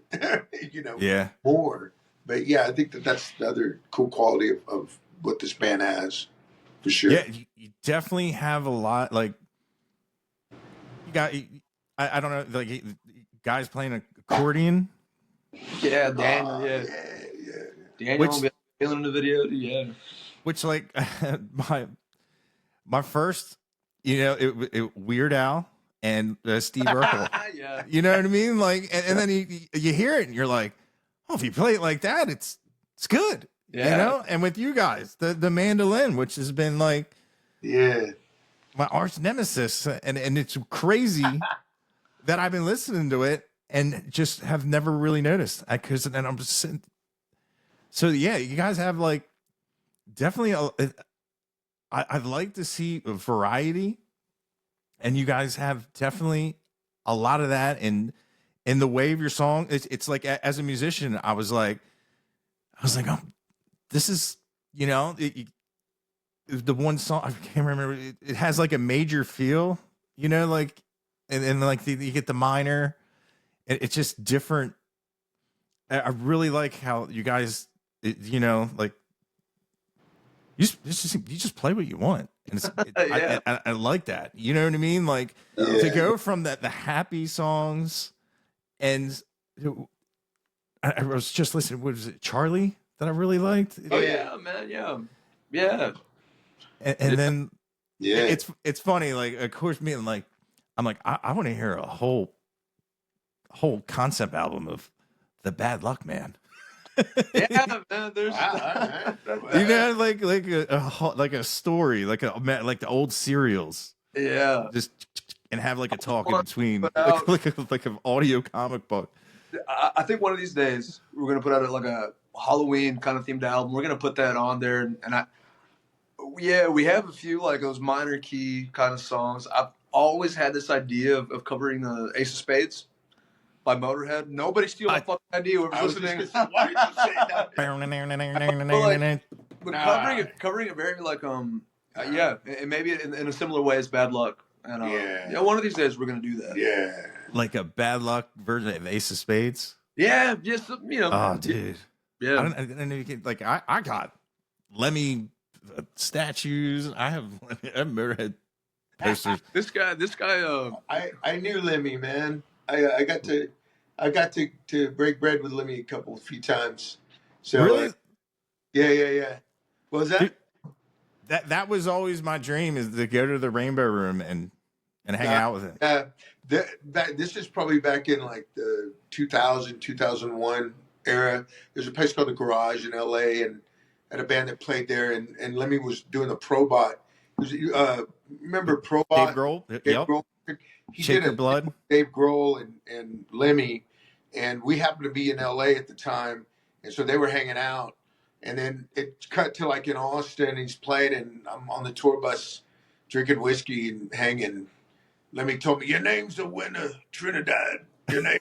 you know, more. But yeah, I think that's the other cool quality of what this band has, for sure. Yeah, you definitely have a lot. Like, you got, I don't know, like guys playing accordion. Yeah, Daniel. Yeah. Daniel feeling the video. Yeah. Which, like, my first, you know, it Weird Al and Steve Urkel. Yeah. You know what I mean? Like, and then you hear it and you're like, oh, if you play it like that, it's good. Yeah. You know? And with you guys, the mandolin, which has been like my arch nemesis, and it's crazy that I've been listening to it and just have never really noticed. And I'm just sitting. So yeah, you guys have like definitely I'd like to see a variety, and you guys have definitely a lot of that in the way of your song. It's like, as a musician, I was like, oh, this is, you know, the one song, I can't remember. It has like a major feel, you know, like, and like you get the minor. It's just different. I really like how you guys, you know, like you just play what you want, and I like that. You know what I mean? Like to go from the happy songs, and I was just listening. What was it, Charlie, that I really liked? Oh yeah, man, yeah. And then it's funny. Like, of course, me and like I'm like I want to hear a whole concept album of the Bad Luck Man. Yeah, man. There's you know, like a story, like the old serials. Yeah, just and have like a talk in between, like an audio comic book. I think one of these days we're gonna put out like a Halloween kind of themed album. We're gonna put that on there, and we have a few like those minor key kind of songs. I've always had this idea of covering the Ace of Spades by Motorhead. Nobody steal my fucking idea. Whoever's listening. Why did you say that? But covering it very like and maybe in a similar way as Bad Luck. And one of these days we're gonna do that. Yeah, like a Bad Luck version of Ace of Spades. Yeah, just you know. Oh, dude. Yeah, I don't know. You can, like, I got Lemmy statues. I have Motorhead posters. This guy. I knew Lemmy, man. I got to break bread with Lemmy a few times. So really, yeah. What was that? Dude, that was always my dream, is to go to the Rainbow Room and hang out with him. This is probably back in like the 2000, 2001 era. There's a place called the Garage in LA, and had a band that played there, and Lemmy was doing a Probot. Remember Probot? Dave Grohl. Dave Grohl. He Shake did Your Blood. Dave Grohl and Lemmy, and we happened to be in LA at the time, and so they were hanging out. And then it cut to like in Austin. He's playing, and I'm on the tour bus drinking whiskey and hanging. Lemmy told me, "Your name's the winner, Trinidad. Your name."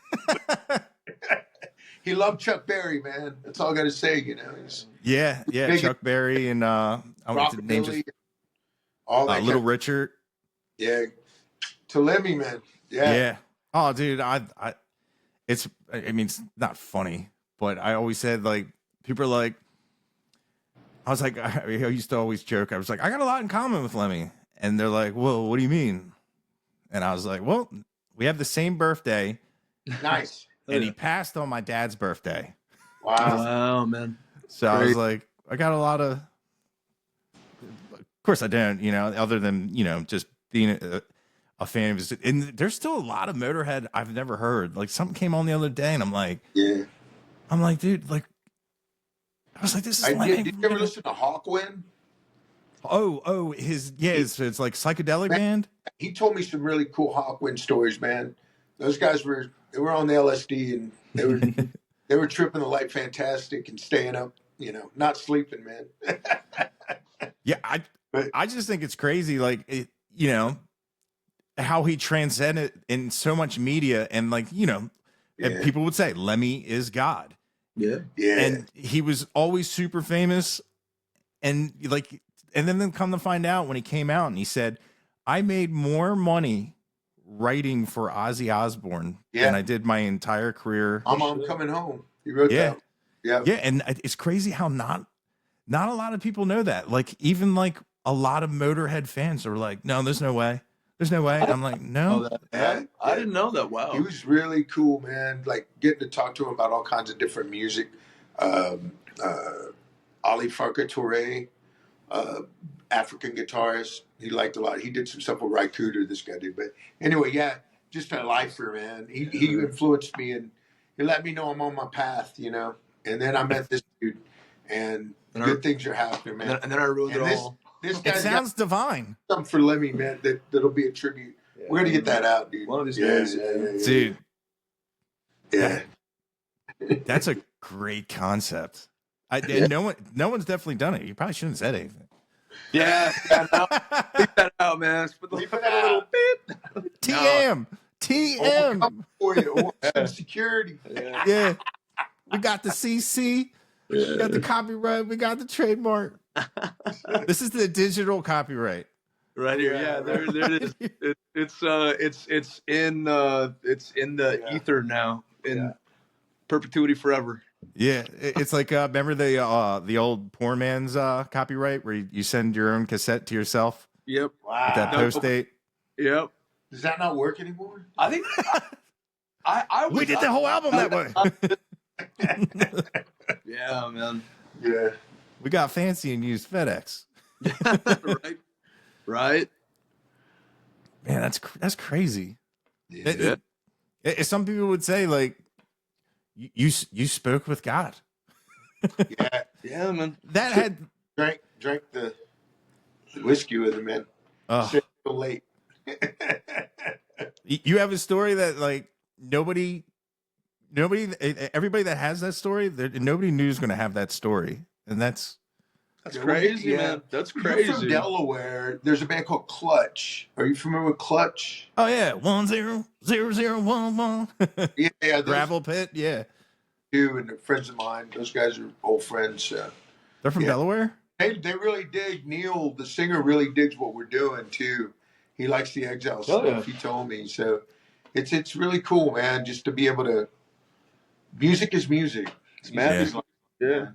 He loved Chuck Berry, man. That's all I got to say. You know. Yeah. Chuck Berry and I want to name just all that Little Richard. Yeah, to Lemmy, man. Yeah. Yeah. Oh, dude, I mean, it's not funny, but I always said, like, people are like, I was like, I used to always joke. I was like, I got a lot in common with Lemmy. And they're like, well, what do you mean? And I was like, well, we have the same birthday. Nice. And he passed on my dad's birthday. Wow, man. So I was like, I got a lot of course I don't, other than, just being a fan of his. And there's still a lot of Motorhead I've never heard. Like, something came on the other day and I'm like, dude, like, I was like, this is Did you ever listen to Hawkwind? It's like psychedelic band. He told me some really cool Hawkwind stories, man. Those guys were on the LSD and they were tripping the light fantastic and staying up, not sleeping, man. Yeah, I just think it's crazy, like, how he transcended in so much media, and like, and people would say Lemmy is God. Yeah. And he was always super famous, and like, and then come to find out when he came out and he said, I made more money writing for Ozzy Osbourne than I did my entire career. I'm coming home. He wrote that. Yeah. Yeah. And it's crazy how not a lot of people know that. Like, even like a lot of Motorhead fans are like, no, there's no way. There's no way. I'm like, no. I didn't know that. Wow. He was really cool, man. Like, getting to talk to him about all kinds of different music. Ali Farka Touré, African guitarist. He liked a lot. He did some stuff with Ry Cooder, this guy did. But anyway, just a lifer, man. He influenced me, and he let me know I'm on my path, And then I met this dude, and good things are happening, man. And then I ruined it all. This guy sounds divine. Something for Lemmy, man. That'll be a tribute. We're gonna get that out, dude. One of these days, dude. Yeah, that's a great concept. No one's definitely done it. You probably shouldn't have said anything. Yeah, leave that out, man. Leave that a little bit. TM. For you, security. Yeah, we got the CC. We got the copyright. We got the trademark. This is the digital copyright. Right here. Yeah, there it is. It's in the ether now, in perpetuity forever. Yeah, it's like remember the old poor man's copyright where you send your own cassette to yourself. Yep. Wow. With that post date. Yep. Does that not work anymore? I think we did the whole album that way. Yeah, man. Yeah. We got fancy and used FedEx. Right. Man, that's crazy. Yeah. Some people would say, like, you spoke with God. Yeah, man. That had drank the whiskey with him, man. So late. You have a story that, like, everybody that has that story, nobody knew was going to have that story, and that's crazy, man. That's crazy. You're from Delaware. There's a band called Clutch. Are you familiar with Clutch? Oh yeah, 100011. Yeah, Gravel Pit. Yeah, two and they're friends of mine. Those guys are old friends. They're from Delaware. They really dig. Neil, the singer, really digs what we're doing too. He likes the Exiles stuff. Yeah. He told me so. It's really cool, man. Just to be able to. Music is music. It's magic. Yeah.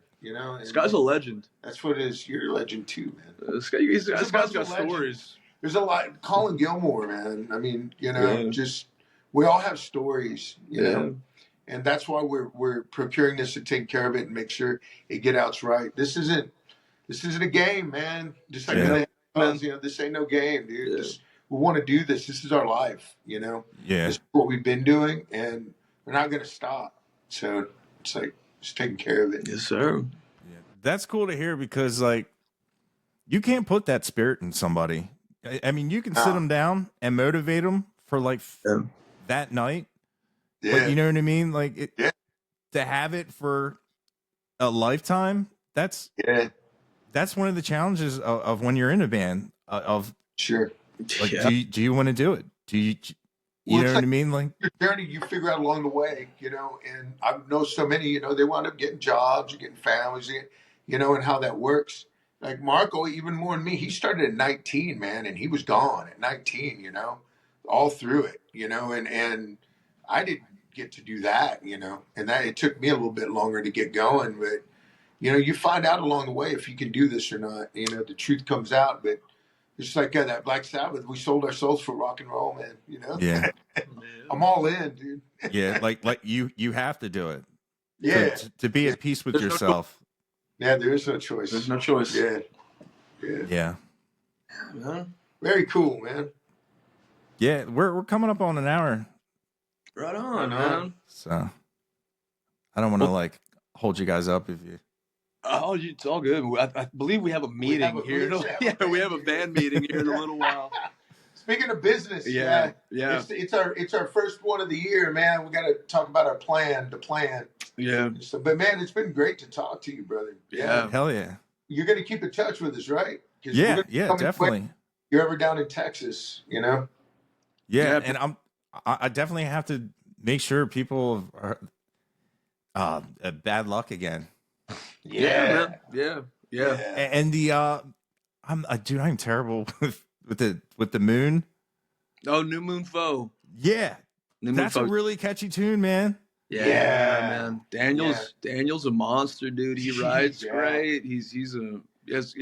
This guy's a legend. That's what it is. You're a legend too, man. This guy's got stories. There's a lot. Colin Gilmore, man. I mean, just we all have stories, you know, and that's why we're procuring this to take care of it and make sure it get out right. This isn't a game, man. Just like this ain't no game, dude. Yeah. We want to do this. This is our life, Yeah. This is what we've been doing, and we're not going to stop. So it's like just taking care of it. Yes, sir. Yeah. That's cool to hear because, like, you can't put that spirit in somebody. I mean, you can sit them down and motivate them for like that night. Yeah. But you know what I mean? Like, to have it for a lifetime, that's one of the challenges of when you're in a band. Sure. Like, do you want to do it? Do you? You know what I mean? Like your journey, you figure out along the way, and I know so many, they wind up getting jobs, getting families, and how that works. like Marco, even more than me, he started at 19, man, and he was gone at 19, you know, all through it, you know, and I didn't get to do that, you know, and that it took me a little bit longer to get going, but you know, you find out along the way if you can do this or not. You know, the truth comes out, but it's like that Black Sabbath. We sold our souls for rock and roll, man. You know, Yeah. I'm all in, dude. Yeah, like you have to do it. Yeah, To be at peace with There's no yourself. yeah. There is no choice. There's no choice. Yeah, yeah. Yeah. Man. Very cool, man. Yeah, we're coming up on an hour, Right on, man. so I don't want to like hold you guys up if you. Oh, it's all good. I believe we have a meeting here. We have a band meeting here in a little while. Speaking of business, Yeah. it's our first one of the year, man. We got to talk about our plan, the plan. Yeah. So, but man, it's been great to talk to you, brother. Yeah. Hell yeah. You're gonna keep in touch with us, right? 'Cause Yeah, we're yeah, coming definitely. quick. You're ever down in Texas, you know? Yeah, Yeah. and I definitely have to make sure people are bad luck again. Man. Yeah. And the I'm terrible with the moon. Oh, New Moon Foe. Yeah. New Moon That's Foe. a really catchy tune, man. Yeah, Yeah. man. Daniel's a monster, dude. He rides Yeah. great. He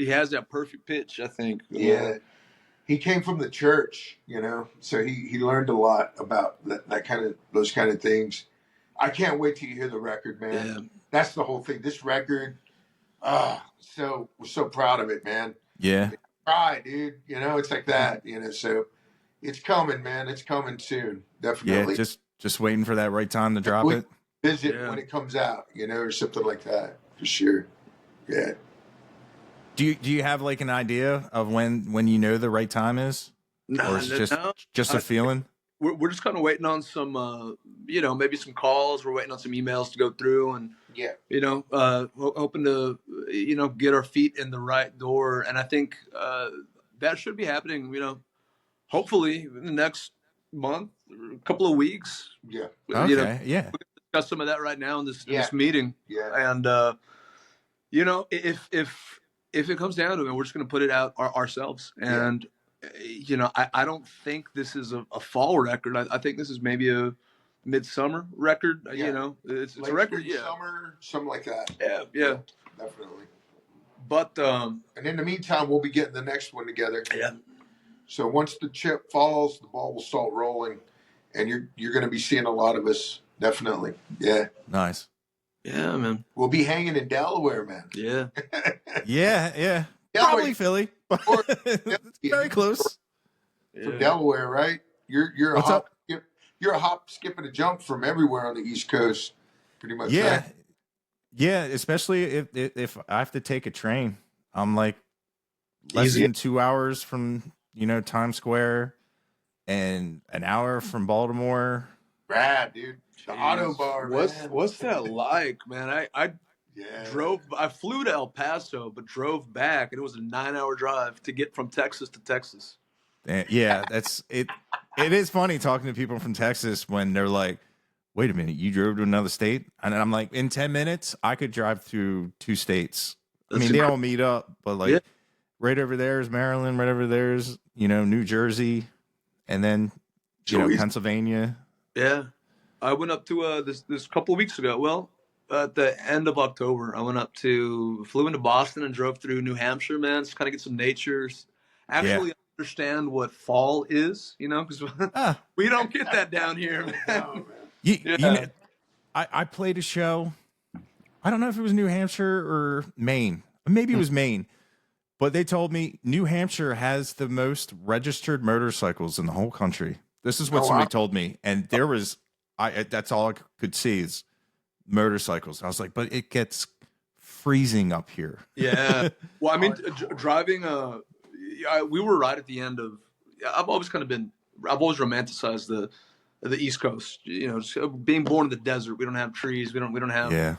has that perfect pitch, I think. Yeah. He came from the church, you know, so he learned a lot about those kind of things. I can't wait till you hear the record, man. Yeah. That's the whole thing. This record, so we're so proud of it, man. Yeah. Cry, dude. You know, it's like that, you know, so it's coming, man. It's coming soon. Definitely. Yeah, just waiting for that right time to drop it. Visit Yeah. when it comes out, you know, or something like that, for sure. Yeah. Do you have like an idea of when you know the right time is? Or is it just a feeling? We're just kind of waiting on some, maybe some calls. We're waiting on some emails to go through, and Yeah. hoping to, get our feet in the right door. And I think that should be happening. Hopefully in the next month, or a couple of weeks. Yeah. Okay, yeah. We can discuss some of that right now in this Yeah. meeting. Yeah. And if it comes down to it, we're just going to put it out ourselves. And I don't think this is a fall record. I think this is maybe a midsummer record. Yeah. It's Late a record. spring, Yeah. summer, something like that. Yeah. Definitely. But And in the meantime, we'll be getting the next one together. yeah. So once the chip falls, the ball will start rolling, and you're going to be seeing a lot of us. Definitely. Yeah. Nice. Yeah, man. We'll be hanging in Delaware, man. Yeah. Yeah. Delaware, Probably Philly. Or- It's very close. from Delaware, right? You're a What's hop, up? skip, you're a hop, skip, and a jump from everywhere on the East Coast, pretty much. Yeah. Right? Yeah, especially if I have to take a train. I'm like less Easy. than 2 hours from, Times Square and an hour from Baltimore. Rad, dude. The auto bar, man. What's that like, man? I Yeah. I flew to El Paso, but drove back, and it was a 9-hour drive to get from Texas to Texas. And yeah, that's it. It is funny talking to people from Texas when they're like, wait a minute, you drove to another state? And I'm like, in 10 minutes, I could drive through 2 states. I mean, they all meet up, but like Yeah. right over there is Maryland, right over there is, New Jersey, and then, Joey's- Pennsylvania. Yeah, I went up to this couple of weeks ago. Well, at the end of October, I flew into Boston and drove through New Hampshire, man, just kind of get some nature. Actually understand what fall is, because Ah, we don't get that down here, man. Oh, man. Yeah. I played a show. I don't know if it was New Hampshire or Maine. Maybe it was Maine. But they told me New Hampshire has the most registered motorcycles in the whole country. This is what Oh, somebody wow. told me. And there was, that's all I could see is motorcycles. I was like, but it gets freezing up here. Yeah. Well, I mean, driving. We were right at the end of. I've always romanticized the East Coast. Just being born in the desert. We don't have trees. We don't have. Yeah.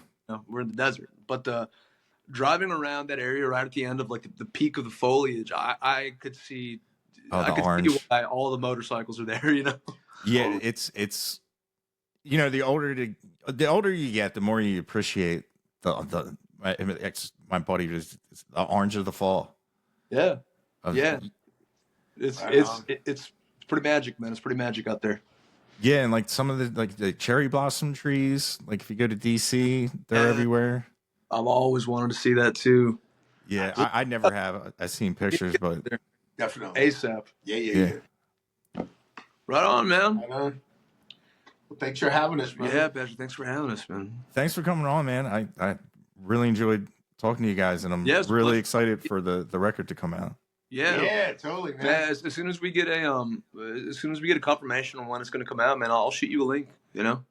We're in the desert. But driving around that area right at the end of like the peak of the foliage, I could see. Oh, I the could orange. see why all the motorcycles are there. Yeah, it's the older you get, the more you appreciate the my buddy was the orange of the fall. Yeah, Of- yeah. It's pretty magic, man. It's pretty magic out there. Yeah, and like some of the cherry blossom trees, like if you go to DC, they're everywhere. I've always wanted to see that too. Yeah, I never have. I've seen pictures, but Definitely. ASAP. Yeah. Right on, man. Right on. Well, thanks for having us, man. Yeah, Patrick. Thanks for having us, man. Thanks for coming on, man. I really enjoyed talking to you guys, and I'm really excited for the record to come out. Yeah, totally, man. As soon as we get a confirmation on when it's going to come out, man, I'll shoot you a link. You know.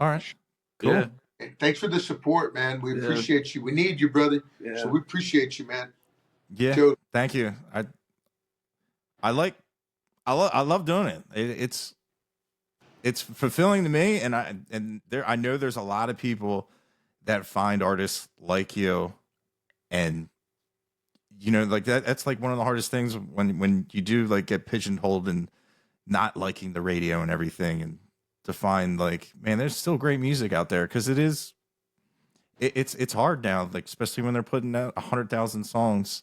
All right. Cool. Yeah. Hey, thanks for the support, man. We appreciate you. We need you, brother. Yeah. So we appreciate you, man. Yeah. Totally. Thank you. I love doing it. It's fulfilling to me, and I know there's a lot of people that find artists like you, and like that's like one of the hardest things when you do like get pigeonholed and not liking the radio and everything, and to find like, man, there's still great music out there, because it's hard now, like especially when they're putting out 100,000 songs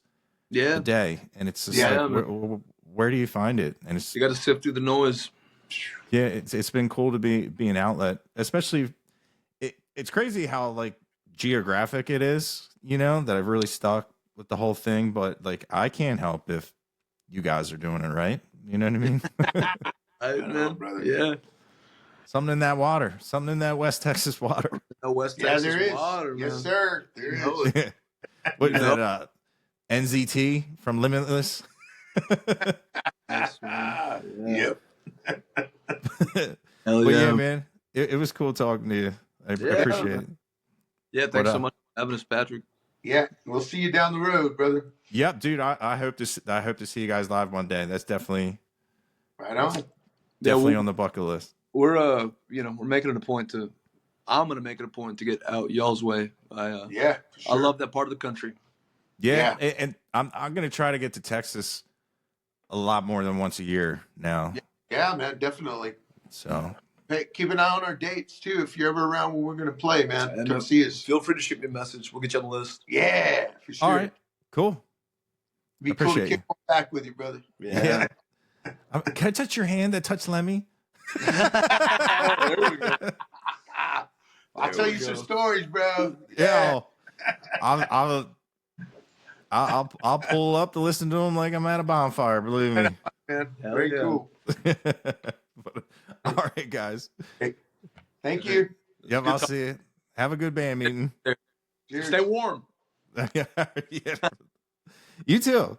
a day, and it's just like, where do you find it? And you got to sift through the noise. Yeah, it's been cool to be an outlet, especially it's crazy how like geographic it is, that I've really stuck with the whole thing, but like I can't help if you guys are doing it right. You know what I mean? I know, brother. Yeah. Something in that water, something in that West Texas water. There is. Water, yes, man. sir. There is. What is that? NZT from Limitless. Yep. Hell But yeah. yeah, man, it was cool talking to you. I appreciate it. Yeah, thanks so much for having us, Patrick. Yeah, we'll see you down the road, brother. Yep, dude. I hope to see you guys live one day. That's definitely right on. Definitely on the bucket list. We're we're making it a point to. I'm gonna make it a point to get out y'all's way. For sure. I love that part of the country. Yeah. And I'm gonna try to get to Texas a lot more than once a year now. Yeah, man, definitely. So hey, keep an eye on our dates too. If you're ever around when we're gonna play, man, come see us. Feel free to shoot me a message. We'll get you on the list. Yeah, for sure. all right, cool. Be cool to kick back with you, brother. Yeah. Can I touch your hand that touched Lemmy? There we go. I'll tell you some stories, bro. Yeah. I'll pull up to listen to them like I'm at a bonfire. Believe me. Man, very cool. But, all right, guys. Hey, thank you. Yep, I'll see you. Have a good band meeting. Cheers. Stay warm. Yeah. You too.